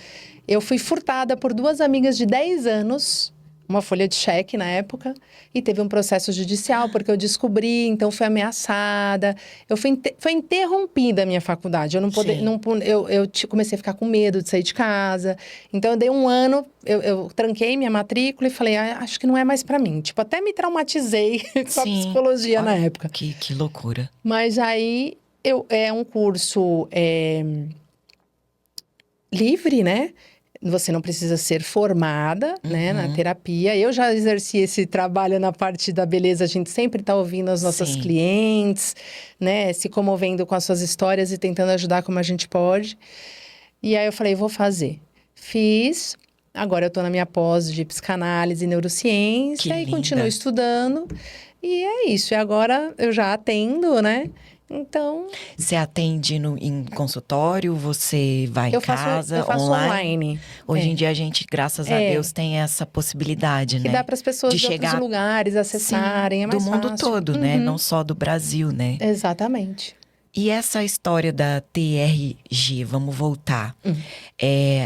Eu fui furtada por 2 amigas de 10 anos, uma folha de cheque na época, e teve um processo judicial, porque eu descobri, então fui ameaçada. Foi interrompida a minha faculdade. Eu não poder, Sim. não, comecei a ficar com medo de sair de casa. Então, eu dei 1 ano, eu tranquei minha matrícula e falei, acho que não é mais para mim. Tipo, até me traumatizei com a Sim. psicologia na Olha, época. Que loucura. Mas aí, é um curso livre, né? Você não precisa ser formada, né, na terapia. Eu já exerci esse trabalho na parte da beleza. A gente sempre está ouvindo as nossas Sim. clientes, né? Se comovendo com as suas histórias e tentando ajudar como a gente pode. E aí eu falei, vou fazer. Fiz. Agora eu estou na minha pós de psicanálise e neurociência. Que E linda. continuo estudando. E é isso. E agora eu já atendo, né? Então, Você atende em consultório? Você vai em eu faço casa, online. Hoje É. em dia a gente, graças a Deus, tem essa possibilidade, Que né? dá para as pessoas De de outros chegar- lugares acessarem, Sim, é mais do mundo fácil. todo, né? Uhum. Não só do Brasil, né? Exatamente. E essa história da TRG, vamos voltar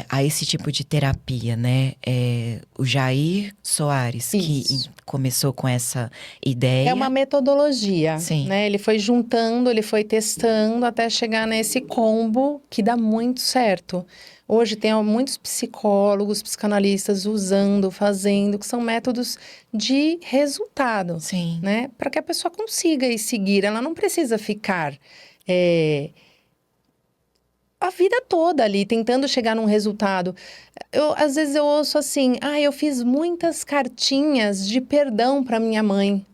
a esse tipo de terapia, né? O Jair Soares, que Isso. começou com essa ideia. É uma metodologia, Sim. né? Ele foi juntando, ele foi testando até chegar nesse combo que dá muito certo. Hoje tem muitos psicólogos, psicanalistas usando, fazendo, que são métodos de resultado, Sim. né? Para que a pessoa consiga ir seguir. Ela não precisa ficar a vida toda ali, tentando chegar num resultado. Às vezes eu ouço assim, eu fiz muitas cartinhas de perdão para minha mãe,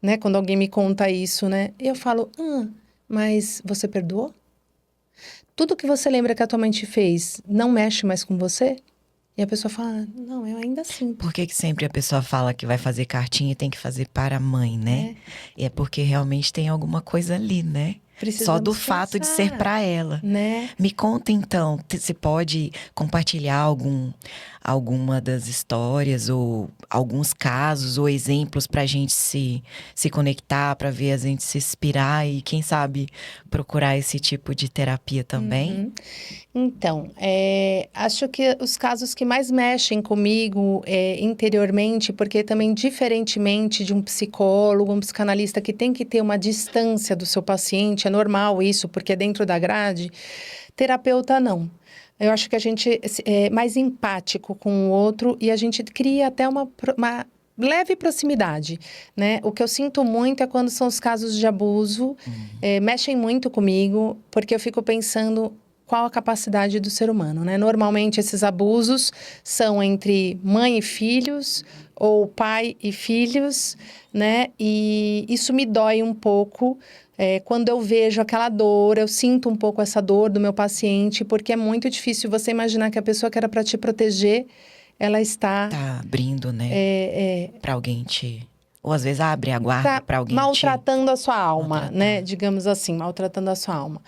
né? Quando alguém me conta isso, né? E eu falo, mas você perdoou? Tudo que você lembra que a tua mãe te fez não mexe mais com você? E a pessoa fala, não, eu ainda sinto. Por que que sempre a pessoa fala que vai fazer cartinha e tem que fazer para a mãe, né? É porque realmente tem alguma coisa ali, né? Só do Precisamos fato de ser pensar, para ela. né? Me conta então, você pode compartilhar alguma das histórias ou alguns casos ou exemplos para a gente se conectar, para ver a gente se inspirar e, quem sabe, procurar esse tipo de terapia também? Uhum. Então, acho que os casos que mais mexem comigo interiormente, porque também, diferentemente de um psicólogo, um psicanalista que tem que ter uma distância do seu paciente, é normal isso, porque é dentro da grade, terapeuta não. Eu acho que a gente é mais empático com o outro e a gente cria até uma leve proximidade, né? O que eu sinto muito é quando são os casos de abuso, mexem muito comigo, porque eu fico pensando qual a capacidade do ser humano, né? Normalmente esses abusos são entre mãe e filhos ou pai e filhos, né? E isso me dói um pouco. Quando eu vejo aquela dor, eu sinto um pouco essa dor do meu paciente, porque é muito difícil você imaginar que a pessoa que era para te proteger, ela está Tá abrindo, né? Para alguém te. Ou às vezes abre a guarda tá para alguém te maltratando a sua alma, né? maltratar. Digamos assim, maltratando a sua alma.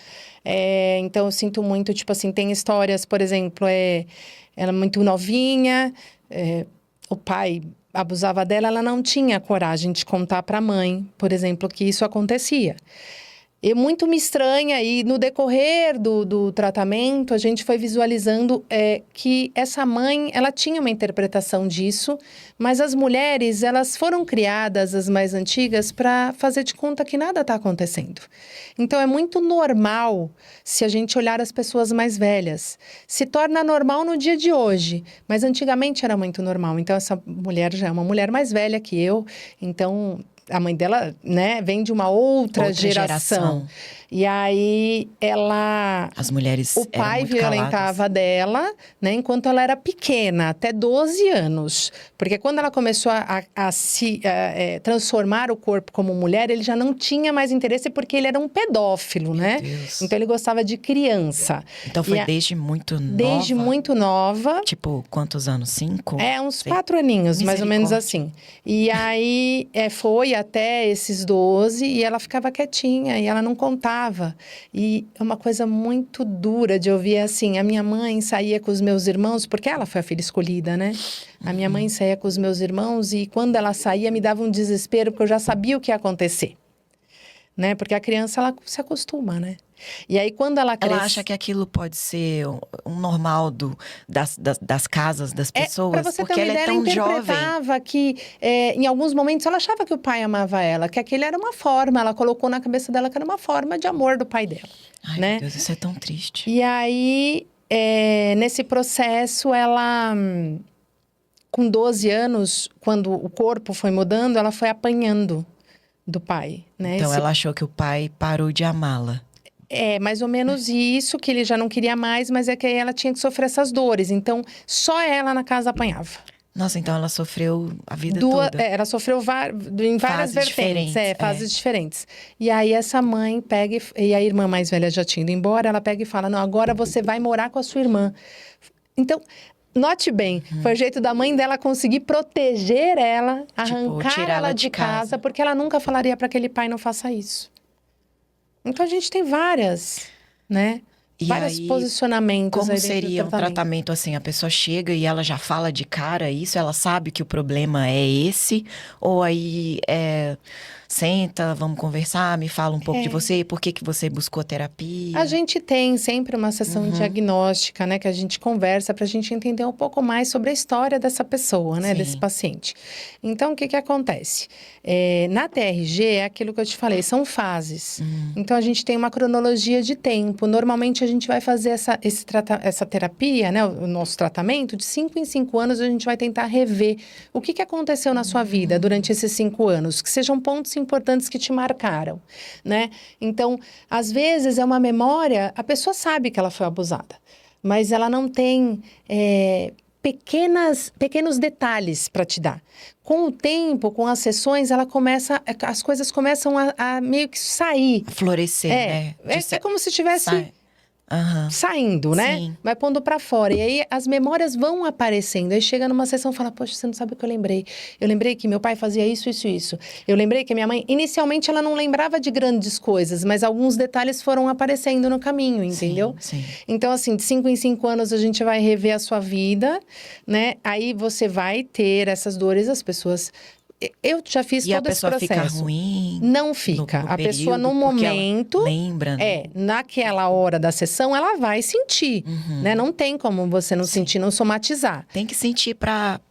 Então, eu sinto muito, tipo assim, tem histórias, por exemplo, ela é muito novinha, o pai abusava dela, ela não tinha coragem de contar para a mãe, por exemplo, que isso acontecia. E muito me estranha, e no decorrer do tratamento, a gente foi visualizando que essa mãe, ela tinha uma interpretação disso, mas as mulheres, elas foram criadas, as mais antigas, para fazer de conta que nada está acontecendo. Então, é muito normal, se a gente olhar as pessoas mais velhas. Se torna normal no dia de hoje, mas antigamente era muito normal. Então, essa mulher já é uma mulher mais velha que eu, então a mãe dela, né, vem de uma outra Outra geração. geração. E aí As mulheres o eram pai muito caladas. violentava dela, né, enquanto ela era pequena, até 12 anos. Porque quando ela começou a se transformar o corpo como mulher, ele já não tinha mais interesse porque ele era um pedófilo, Meu né? Deus. Então ele gostava de criança. Então E foi desde muito desde nova? muito nova, Tipo, quantos anos? 5? uns Sei. 4 aninhos, mais ou menos Misericórdia. assim. E aí foi até esses 12 e ela ficava quietinha e ela não contava. E é uma coisa muito dura de ouvir assim: a minha mãe saía com os meus irmãos, porque ela foi a filha escolhida, né? A minha mãe saía com os meus irmãos e quando ela saía me dava um desespero, porque eu já sabia o que ia acontecer, né? Porque a criança, ela se acostuma, né? E aí quando ela Ela acha cresce. que aquilo pode ser um normal das casas das Para pessoas, você ter porque uma ela é ideia, ela tão jovem. interpretava que, em alguns momentos, ela achava que o pai amava ela, que aquele era uma forma, ela colocou na cabeça dela que era uma forma de amor do pai dela, Ai, meu né? Deus, isso é tão triste. E aí, nesse processo, ela, com 12 anos, quando o corpo foi mudando, ela foi apanhando do pai, né? Então ela achou que o pai parou de amá-la. É mais ou menos isso, que ele já não queria mais, mas é que aí ela tinha que sofrer essas dores. Então, só ela na casa apanhava. Nossa, então ela sofreu a vida toda. Ela sofreu em várias Fases vertentes, diferentes, fases diferentes. E aí essa mãe pega e a irmã mais velha já tinha ido embora, ela pega e fala: "Não, agora você vai morar com a sua irmã". Então, note bem, foi o jeito da mãe dela conseguir proteger ela, Tipo, arrancar tirá-la ela de de casa, casa. porque ela nunca falaria para aquele pai: "Não faça isso". Então a gente tem várias, né? E Vários aí, posicionamentos como aí dentro do seria um tratamento. tratamento assim? A pessoa chega e ela já fala de cara isso? Ela sabe que o problema é esse? Ou aí senta, vamos conversar, me fala um pouco de É. você, por que que você buscou A terapia? gente tem sempre uma sessão Uhum, diagnóstica, né, que a gente conversa para a gente entender um pouco mais sobre a história dessa pessoa, né, desse sim. paciente. Então, o que que acontece? Na TRG, é aquilo que eu te falei, são fases. Então, a gente tem uma cronologia de tempo. Normalmente, a gente vai fazer essa terapia, né, o nosso tratamento, de 5 em 5 anos, a gente vai tentar rever o que que aconteceu na sua vida durante esses 5 anos, que sejam pontos importantes que te marcaram, né? Então, às vezes é uma memória, a pessoa sabe que ela foi abusada, mas ela não tem pequenos detalhes para te dar. Com o tempo, com as sessões, as coisas começam a meio que sair. Florescer, né? É como se tivesse Sai. Aham. saindo, né? Sim. Vai pondo pra fora. E aí as memórias vão aparecendo. Aí chega numa sessão e fala: poxa, você não sabe o que eu lembrei. Eu lembrei que meu pai fazia isso, isso, isso. Eu lembrei que a minha mãe, inicialmente, ela não lembrava de grandes coisas, mas alguns detalhes foram aparecendo no caminho, entendeu? Sim. Então, assim, de 5 em 5 anos a gente vai rever a sua vida, né? Aí você vai ter essas dores, as pessoas. Eu já fiz E a todo esse pessoa fica processo. ruim Não fica. no A pessoa, período, no porque ela momento, lembra, né? naquela hora da sessão, ela vai sentir, né? Não tem como você não Sim. sentir, não somatizar. Tem que sentir pra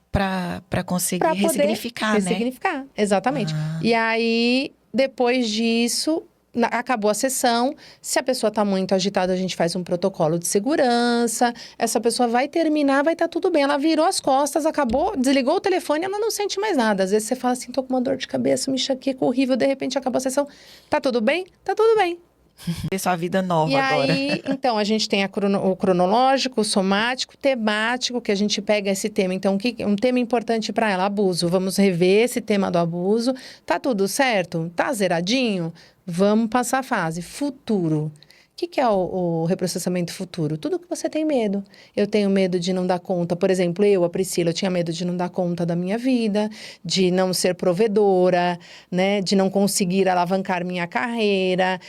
conseguir Para poder ressignificar, né? ressignificar, exatamente. Ah. E aí, depois disso, acabou a sessão. Se a pessoa está muito agitada, a gente faz um protocolo de segurança. Essa pessoa vai terminar, vai estar tudo bem. Ela virou as costas, acabou, desligou o telefone, ela não sente mais nada. Às vezes você fala assim, tô com uma dor de cabeça, uma enxaqueca horrível, de repente acabou a sessão. Tá tudo bem? Tá tudo bem. Ter sua vida nova E agora. aí, então, a gente tem o cronológico, o somático, temático, que a gente pega esse tema. Então, um tema importante para ela, abuso. Vamos rever esse tema do abuso. Tá tudo certo? Tá zeradinho? Vamos passar a fase. Futuro. O que é o reprocessamento futuro? Tudo que você tem medo. Eu tenho medo de não dar conta. Por exemplo, a Priscila, eu tinha medo de não dar conta da minha vida, de não ser provedora, né? De não conseguir alavancar minha carreira.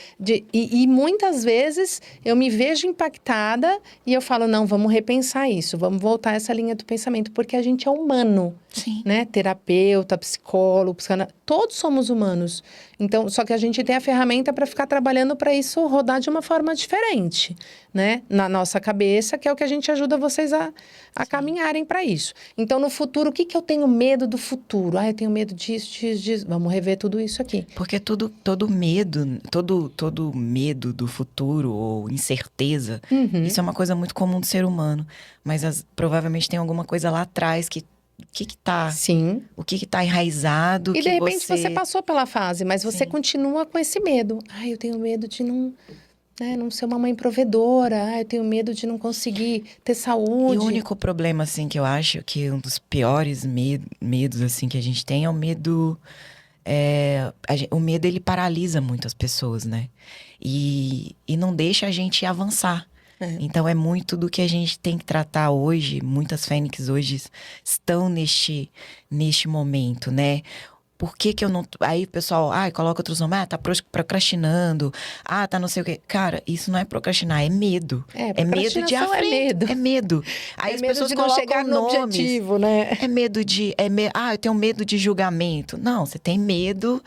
E muitas vezes eu me vejo impactada e eu falo, não, vamos repensar isso. Vamos voltar a essa linha do pensamento, porque a gente é humano. Sim. Né? Terapeuta, psicólogo, todos somos humanos. Então, só que a gente tem a ferramenta para ficar trabalhando para isso rodar de uma forma diferente, né? Na nossa cabeça, que é o que a gente ajuda vocês a caminharem para isso. Então, no futuro, o que eu tenho medo do futuro? Eu tenho medo disso. Vamos rever tudo isso aqui. Porque todo medo do futuro ou incerteza, isso é uma coisa muito comum do ser humano. Mas provavelmente tem alguma coisa lá atrás que tá... Sim. O que tá enraizado, E de repente você passou pela fase, mas você Sim. continua com esse medo. Eu tenho medo de não ser uma mãe provedora. Eu tenho medo de não conseguir ter saúde. E o único problema, assim, que eu acho que um dos piores medos, assim, que a gente tem é o medo... o medo, ele paralisa muito as pessoas, né? E não deixa a gente avançar. Então, é muito do que a gente tem que tratar hoje. Muitas fênix hoje estão neste momento, né? Por que eu não... Aí o pessoal, coloca outros nomes, tá procrastinando, tá não sei o quê. Cara, isso não é procrastinar, é medo. É medo de à frente. É medo. É medo. Aí as medo pessoas de não colocam chegar no nomes. objetivo, né? É medo de... eu tenho medo de julgamento. Não, você tem medo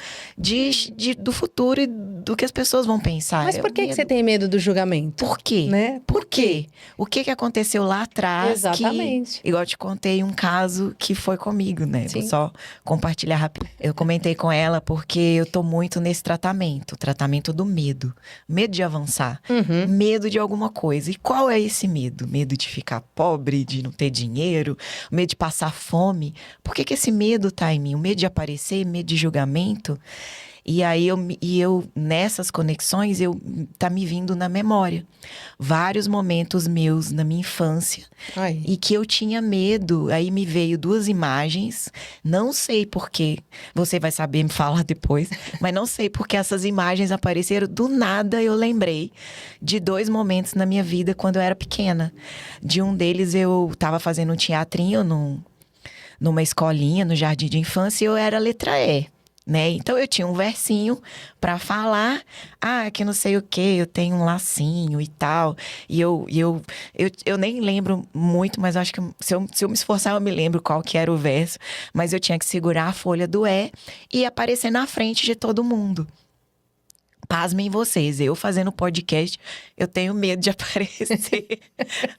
do futuro e do que as pessoas vão pensar. Mas por que você tem medo do julgamento? Por quê? Né? Por quê? O que aconteceu lá atrás? Exatamente. Igual eu te contei um caso que foi comigo, né? Sim. Vou só compartilhar rápido. Eu comentei com ela porque eu tô muito nesse tratamento. O tratamento do medo. Medo de avançar. Medo de alguma coisa. E qual é esse medo? Medo de ficar pobre, de não ter dinheiro? Medo de passar fome? Por que esse medo tá em mim? O medo de aparecer? Medo de julgamento? E aí, eu nessas conexões, tá me vindo na memória. Vários momentos meus na minha infância. E que eu tinha medo. Aí me veio 2 imagens. Não sei por quê. Você vai saber me falar depois. Mas não sei porque essas imagens apareceram. Do nada eu lembrei de 2 momentos na minha vida quando eu era pequena. De um deles eu tava fazendo um teatrinho numa escolinha, no jardim de infância. E eu era letra E. Né? Então, eu tinha um versinho pra falar, que não sei o quê, eu tenho um lacinho e tal. E eu nem lembro muito, mas acho que se eu me esforçar, eu me lembro qual que era o verso. Mas eu tinha que segurar a folha do e aparecer na frente de todo mundo. Pasmem vocês, eu fazendo podcast, eu tenho medo de aparecer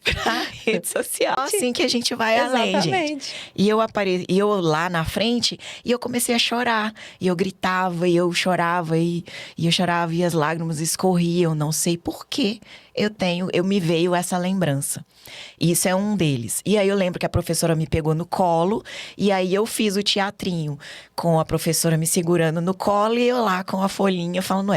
pra rede social, assim que a gente vai além, gente. E eu lá na frente, e eu comecei a chorar. E eu gritava, e eu chorava, e eu chorava, e as lágrimas escorriam, não sei por quê. Me veio essa lembrança. Isso é um deles. E aí eu lembro que a professora me pegou no colo, e aí eu fiz o teatrinho com a professora me segurando no colo, e eu lá com a folhinha falando,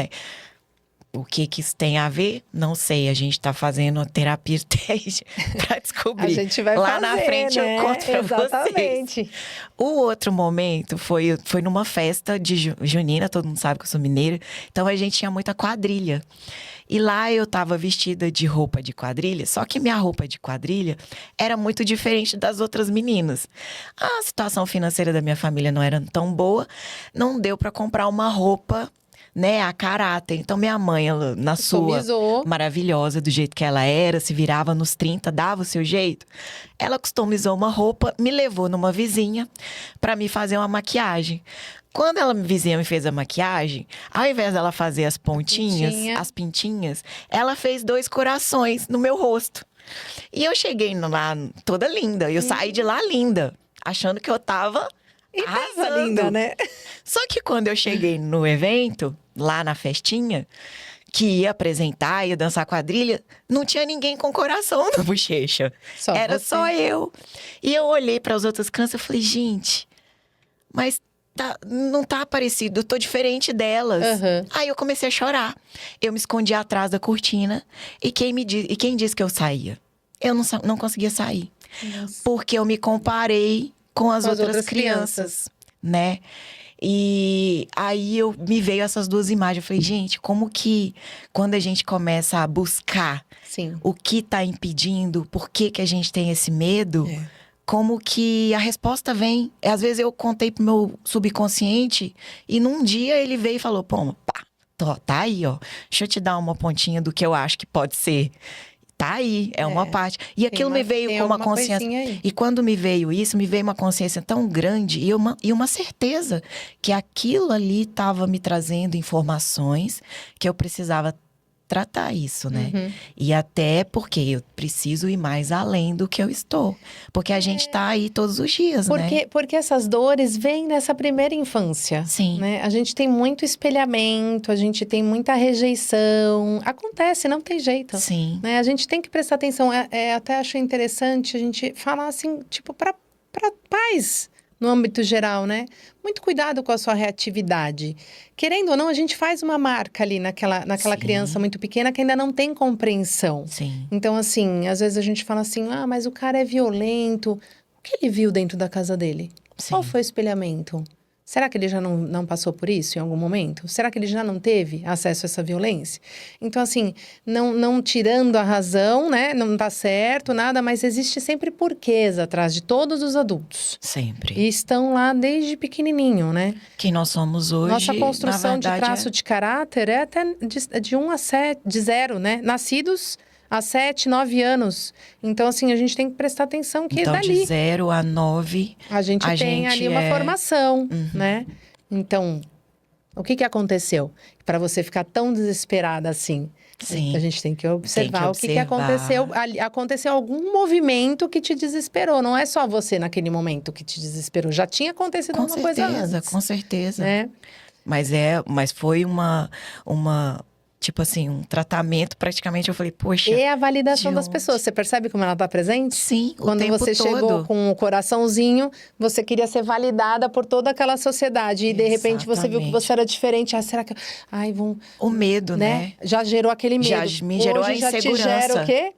O que que isso tem a ver? Não sei. A gente tá fazendo a terapia teste para descobrir. A gente vai Lá fazer, na frente né? eu conto pra Exatamente. vocês. O outro momento foi numa festa de junina, todo mundo sabe que eu sou mineira. Então a gente tinha muita quadrilha. E lá eu tava vestida de roupa de quadrilha, só que minha roupa de quadrilha era muito diferente das outras meninas. A situação financeira da minha família não era tão boa, não deu pra comprar uma roupa, né, a caráter. Então minha mãe, ela, na sua Customizou. maravilhosa, do jeito que ela era, se virava nos 30, dava o seu jeito. Ela customizou uma roupa, me levou numa vizinha pra me fazer uma maquiagem. Quando ela vizinha me fez a maquiagem, ao invés dela fazer as pontinhas, pintinha. as pintinhas, ela fez 2 corações no meu rosto. E eu cheguei lá toda linda. Eu saí de lá linda, achando que eu tava E tava arrasando. linda, né? Só que quando eu cheguei no evento, lá na festinha, que ia apresentar, ia dançar quadrilha, não tinha ninguém com coração na bochecha. Só Era você. só eu. E eu olhei para as outras crianças e falei, gente, mas não tá parecido, eu tô diferente delas. Aham. Aí eu comecei a chorar. Eu me escondi atrás da cortina e quem disse que eu saía? Eu não conseguia sair. Nossa. Porque eu me comparei com as outras crianças, né? E aí me veio essas 2 imagens. Eu falei, gente, como que quando a gente começa a buscar Sim. o que tá impedindo, por que que a gente tem esse medo, É. como que a resposta vem. Às vezes eu contei pro meu subconsciente e num dia ele veio e falou, pô, pá, tá aí, ó. Deixa eu te dar uma pontinha do que eu acho que pode ser. Tá aí, é uma parte. E aquilo me veio tem com uma alguma consciência. coisinha aí. E quando me veio isso, me veio uma consciência tão grande e uma certeza que aquilo ali estava me trazendo informações que eu precisava tratar isso, né? Uhum. E até porque eu preciso ir mais além do que eu estou. Porque a gente tá aí todos os dias, né? Porque essas dores vêm nessa primeira infância. Sim. Né? A gente tem muito espelhamento, a gente tem muita rejeição. Acontece, não tem jeito. Sim. Né? A gente tem que prestar atenção. Até acho interessante a gente falar assim, tipo, para pais, no âmbito geral, né? Muito cuidado com a sua reatividade. Querendo ou não, a gente faz uma marca ali naquela Sim. criança muito pequena que ainda não tem compreensão. Sim. Então, assim, às vezes a gente fala assim, mas o cara é violento. O que ele viu dentro da casa dele? Sim. Qual foi o espelhamento? Será que ele já não passou por isso em algum momento? Será que ele já não teve acesso a essa violência? Então, assim, não tirando a razão, né? Não tá certo, nada, mas existe sempre porquês atrás de todos os adultos. Sempre. E estão lá desde pequenininho, né? Quem nós somos hoje, Nossa construção na verdade, de traço de caráter é até de 1 a 7, de 0, né? Nascidos a 7, 9 anos. Então, assim, a gente tem que prestar atenção que Então, dali de 0 a 9, a gente tem ali uma formação, né? Então, o que aconteceu para você ficar tão desesperada assim? Sim. A gente tem que observar, o que observar. aconteceu. Aconteceu algum movimento que te desesperou. Não é só você naquele momento que te desesperou. Já tinha acontecido com alguma coisa certeza, antes. com certeza. Né? Mas foi tipo assim, um tratamento praticamente. Eu falei, poxa. E a validação de das onde? pessoas. Você percebe como ela está presente? Sim, o Quando tempo você chegou todo. com o coraçãozinho, você queria ser validada por toda aquela sociedade. E de repente você viu que Exatamente. você era diferente. Será que. Vão. O medo, né? Já gerou aquele medo. Já me gerou Hoje a já te insegurança. gera o quê?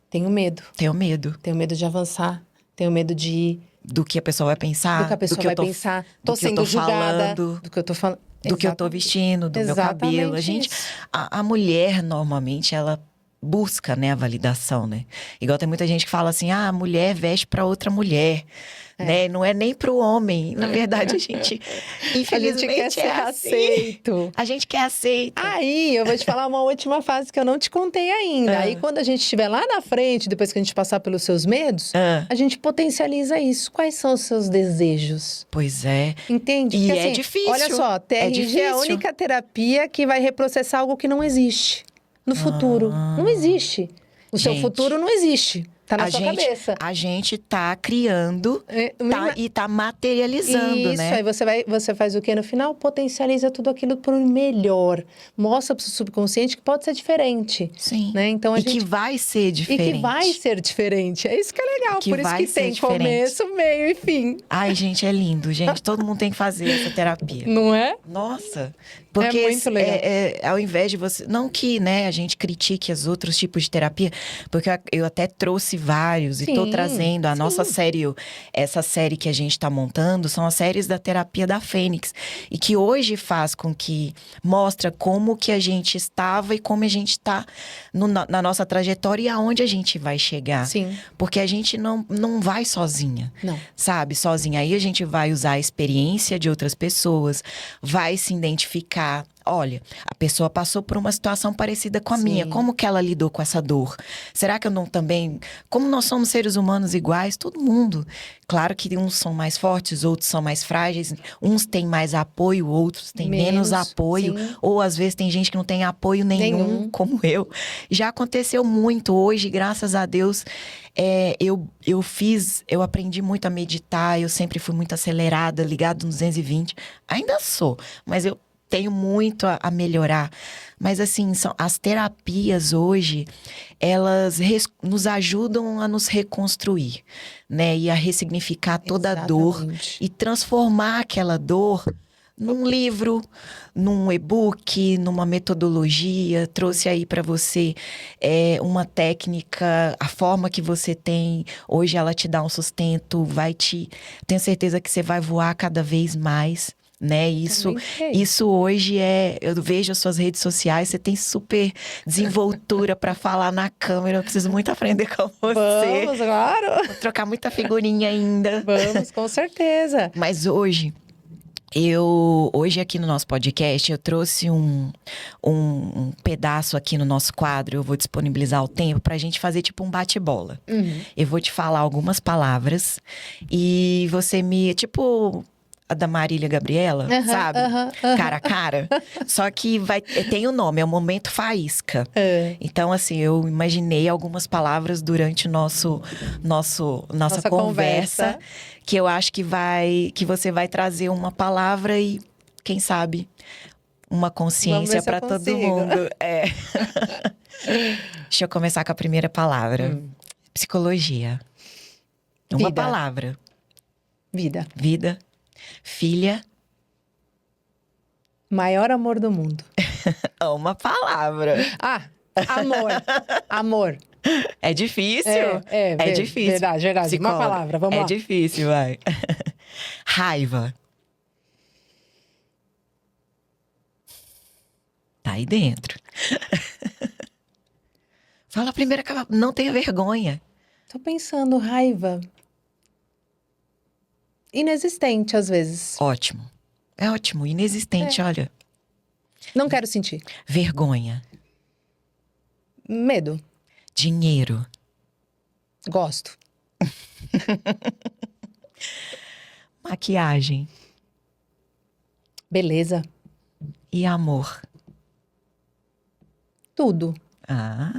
Tenho medo. Tenho medo Tenho medo de avançar. Tenho medo de ir. do que a pessoa vai pensar. Do que a pessoa vai pensar. do Tô que eu sendo tô julgada. falando, Do que eu tô falando. do que eu tô vestindo, do meu cabelo. A gente, isso. a mulher, normalmente, ela busca, né, a validação, né? Igual tem muita gente que fala assim, a mulher veste pra outra mulher, né? Não é nem pro homem. Na verdade, a gente, infelizmente, a gente quer ser assim. aceito. A gente quer aceito. Aí, eu vou te falar uma última fase que eu não te contei ainda. Aí, quando a gente estiver lá na frente, depois que a gente passar pelos seus medos, a gente potencializa isso. Quais são os seus desejos? Pois é. Entende? E Porque, é assim, difícil. Olha só, TRG é a difícil. única terapia que vai reprocessar algo que não existe no futuro. Não existe. O seu Gente, futuro não existe. Tá na sua cabeça. A gente tá criando Uma- e tá materializando, Isso, né? aí você faz o quê no final? Potencializa tudo aquilo para o melhor. Mostra para o seu subconsciente que pode ser diferente. Sim. Né? Então, Que vai ser diferente. E que vai ser diferente. É isso que é legal. Que Por isso vai que ser tem diferente. começo, meio e fim. Ai, gente, é lindo, gente. Todo mundo tem que fazer essa terapia. Não é? Nossa, Porque muito legal. ao invés de você... Não que, né, a gente critique os outros tipos de terapia, porque eu até trouxe vários e tô Sim, trazendo a sim. nossa série, essa série que a gente tá montando, são as séries da terapia da Fênix. E que hoje faz com que mostra como que a gente estava e como a gente tá na nossa trajetória e aonde a gente vai chegar. Sim. Porque a gente não vai sozinha, Não. sabe? Sozinha. Aí a gente vai usar a experiência de outras pessoas, vai se identificar. Olha, a pessoa passou por uma situação parecida com a minha. Sim. Como que ela lidou com essa dor? Será que eu não também... Como nós somos seres humanos iguais, todo mundo. Claro que uns são mais fortes, outros são mais frágeis. Uns têm mais apoio, outros têm menos apoio. Sim. Ou às vezes tem gente que não tem apoio nenhum. Como eu. Já aconteceu muito. Hoje, graças a Deus, eu aprendi muito a meditar. Eu sempre fui muito acelerada, ligado no 220. Ainda sou, mas eu tenho muito a melhorar. Mas assim, as terapias hoje, elas nos ajudam a nos reconstruir, né? E a ressignificar toda a dor e transformar aquela dor num livro, num e-book, numa metodologia. Trouxe aí para você uma técnica, a forma que você tem. Hoje ela te dá um sustento, tenho certeza que você vai voar cada vez mais. Né? Isso hoje eu vejo as suas redes sociais, você tem super desenvoltura para falar na câmera. Eu preciso muito aprender com você. Vamos, claro. Vou trocar muita figurinha ainda. Vamos, com certeza. Mas hoje aqui no nosso podcast, eu trouxe um pedaço aqui no nosso quadro. Eu vou disponibilizar o tempo pra gente fazer tipo um bate-bola. Eu vou te falar algumas palavras e você tipo a da Marília Gabriela, sabe? Cara a cara. Só que tem o nome, é o Momento Faísca. Então, assim, eu imaginei algumas palavras durante nossa conversa, que eu acho que você vai trazer uma palavra e, quem sabe, uma consciência para todo mundo. Deixa eu começar com a primeira palavra. Psicologia. Uma palavra. Vida. Filha. Maior amor do mundo. Uma palavra. Amor. É difícil? É difícil. Verdade. Psicóloga. Uma palavra, vamos lá. É difícil, vai. Raiva. Tá aí dentro. Fala a primeira, não tenha vergonha. Tô pensando, raiva. Inexistente, às vezes. Ótimo. É ótimo, inexistente, olha. Não quero sentir. Vergonha. Medo. Dinheiro. Gosto. Maquiagem. Beleza. E amor. Tudo.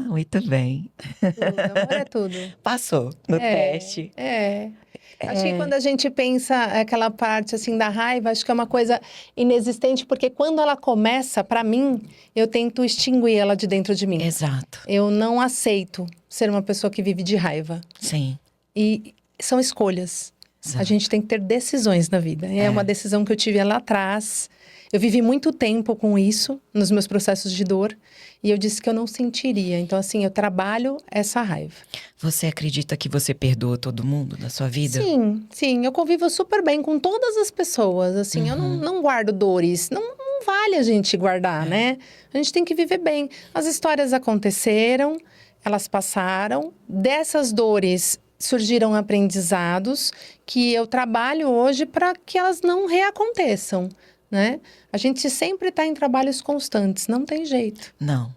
Muito bem. Tudo. Amor é tudo. Passou no teste. Acho que quando a gente pensa aquela parte assim da raiva, acho que é uma coisa inexistente, porque quando ela começa, para mim, eu tento extinguir ela de dentro de mim. Exato. Eu não aceito ser uma pessoa que vive de raiva. Sim. E são escolhas. Exato. A gente tem que ter decisões na vida. É uma decisão que eu tive lá atrás. Eu vivi muito tempo com isso, nos meus processos de dor. E eu disse que eu não sentiria. Então, assim, eu trabalho essa raiva. Você acredita que você perdoa todo mundo na sua vida? Sim. Eu convivo super bem com todas as pessoas. Assim, eu não guardo dores. Não vale a gente guardar, né? A gente tem que viver bem. As histórias aconteceram, elas passaram. Dessas dores surgiram aprendizados que eu trabalho hoje para que elas não reaconteçam. Né? A gente sempre está em trabalhos constantes, não tem jeito. Não.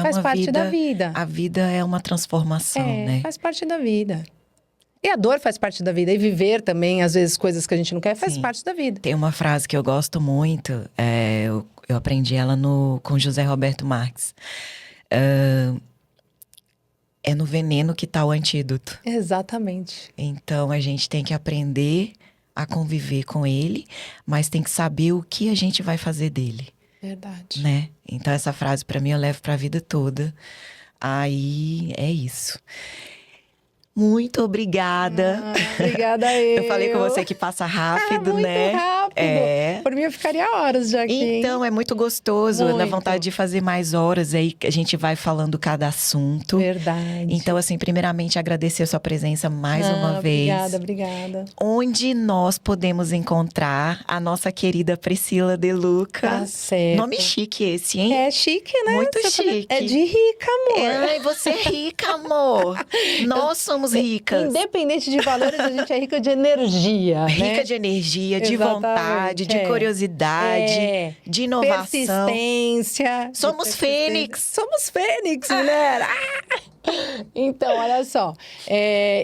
Faz uma parte vida, da vida. A vida é uma transformação, né? Faz parte da vida. E a dor faz parte da vida. E viver também, às vezes, coisas que a gente não quer, faz parte da vida. Tem uma frase que eu gosto muito, eu aprendi ela com José Roberto Marques. É no veneno que está o antídoto. Exatamente. Então, a gente tem que aprender a conviver com ele, mas tem que saber o que a gente vai fazer dele. Verdade. Né? Então, essa frase, para mim, eu levo para a vida toda. Aí, é isso. Muito obrigada. Obrigada Eu falei com você que passa rápido, muito né? rápido. É. Por mim, eu ficaria horas já aqui. Então, é muito gostoso. Dá Muito. vontade de fazer mais horas. Aí a gente vai falando cada assunto. Verdade. Então, assim, primeiramente, agradecer a sua presença mais uma vez. Obrigada. Onde nós podemos encontrar a nossa querida Priscila De Luca. Tá certo. Nome chique esse, hein? É chique, né? Muito Você chique. É de rica, amor. Ai, você é rica, amor. Nós somos ricas. Independente de valores, a gente é rica de energia, Rica né? de energia, de Exatamente, vontade, de curiosidade, de inovação. Persistência. Somos fênix. Somos fênix, mulher. Então, olha só.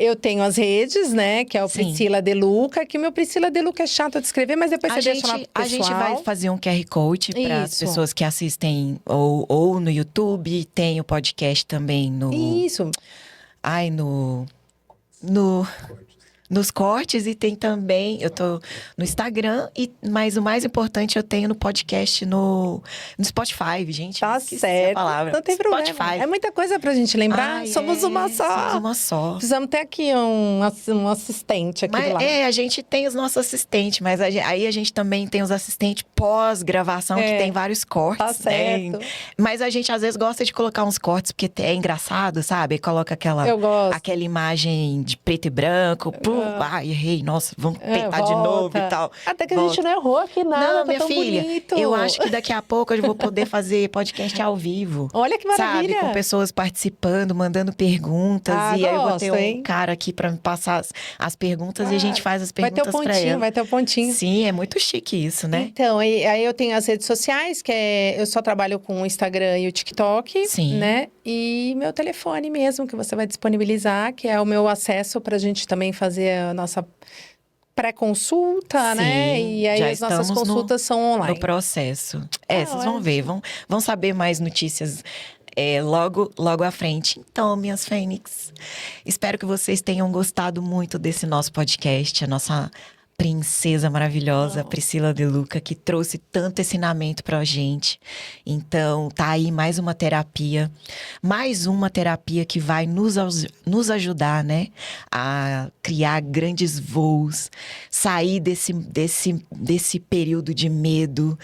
Eu tenho as redes, né? Que é o Sim. Priscila De Luca. Que meu Priscila De Luca é chato de escrever, mas depois você deixa lá pro pessoal. A gente vai fazer um QR Code para as Isso. pessoas que assistem ou no YouTube, tem o podcast também no... Isso. Ai, nos cortes, e tem também, eu tô no Instagram, mas o mais importante eu tenho no podcast no Spotify, gente. Tá esqueci certo. a palavra. Não tem problema. Spotify. É muita coisa pra gente lembrar. Ai, Somos uma só. Somos uma só. Precisamos ter aqui um assistente aqui do lado. A gente tem os nossos assistentes, mas aí a gente também tem os assistentes pós-gravação, que tem vários cortes. Tá certo. Né? Mas a gente às vezes gosta de colocar uns cortes, porque é engraçado, sabe? Aí coloca Eu gosto. aquela imagem de preto e branco. Ai, errei, nossa, vamos tentar de novo e tal. Até que a gente não errou aqui nada, Não, tá minha tão filha, bonito. eu acho que daqui a pouco eu vou poder fazer podcast ao vivo. Olha que maravilha. Sabe, com pessoas participando, mandando perguntas. E aí eu vou ter um cara aqui pra me passar as perguntas e a gente faz as perguntas pra ela. Vai ter o pontinho. Sim, é muito chique isso, né? Então, aí eu tenho as redes sociais, eu só trabalho com o Instagram e o TikTok, Sim. né? E meu telefone mesmo, que você vai disponibilizar, que é o meu acesso pra gente também fazer a nossa pré-consulta, né? E aí as nossas consultas são online. No processo. Vocês vão ver, vão saber mais notícias logo à frente. Então, minhas fênix, espero que vocês tenham gostado muito desse nosso podcast, a nossa princesa maravilhosa, Priscila De Luca, que trouxe tanto ensinamento pra gente. Então, tá aí mais uma terapia que vai nos ajudar, né? A criar grandes voos, sair desse período de medo,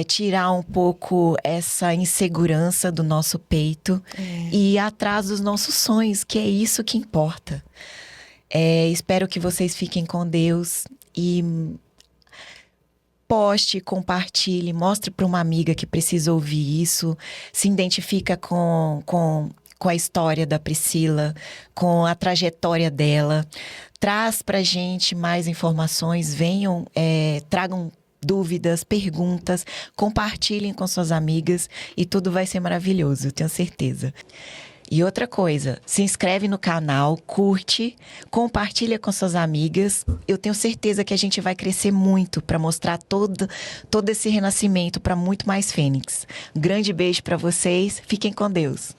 tirar um pouco essa insegurança do nosso peito e ir atrás dos nossos sonhos, que é isso que importa. Espero que vocês fiquem com Deus e poste, compartilhe, mostre para uma amiga que precisa ouvir isso, se identifica com a história da Priscila, com a trajetória dela. Traz pra gente mais informações, venham, tragam dúvidas, perguntas, compartilhem com suas amigas e tudo vai ser maravilhoso, eu tenho certeza. E outra coisa, se inscreve no canal, curte, compartilha com suas amigas. Eu tenho certeza que a gente vai crescer muito para mostrar todo esse renascimento para muito mais fênix. Um grande beijo para vocês, fiquem com Deus.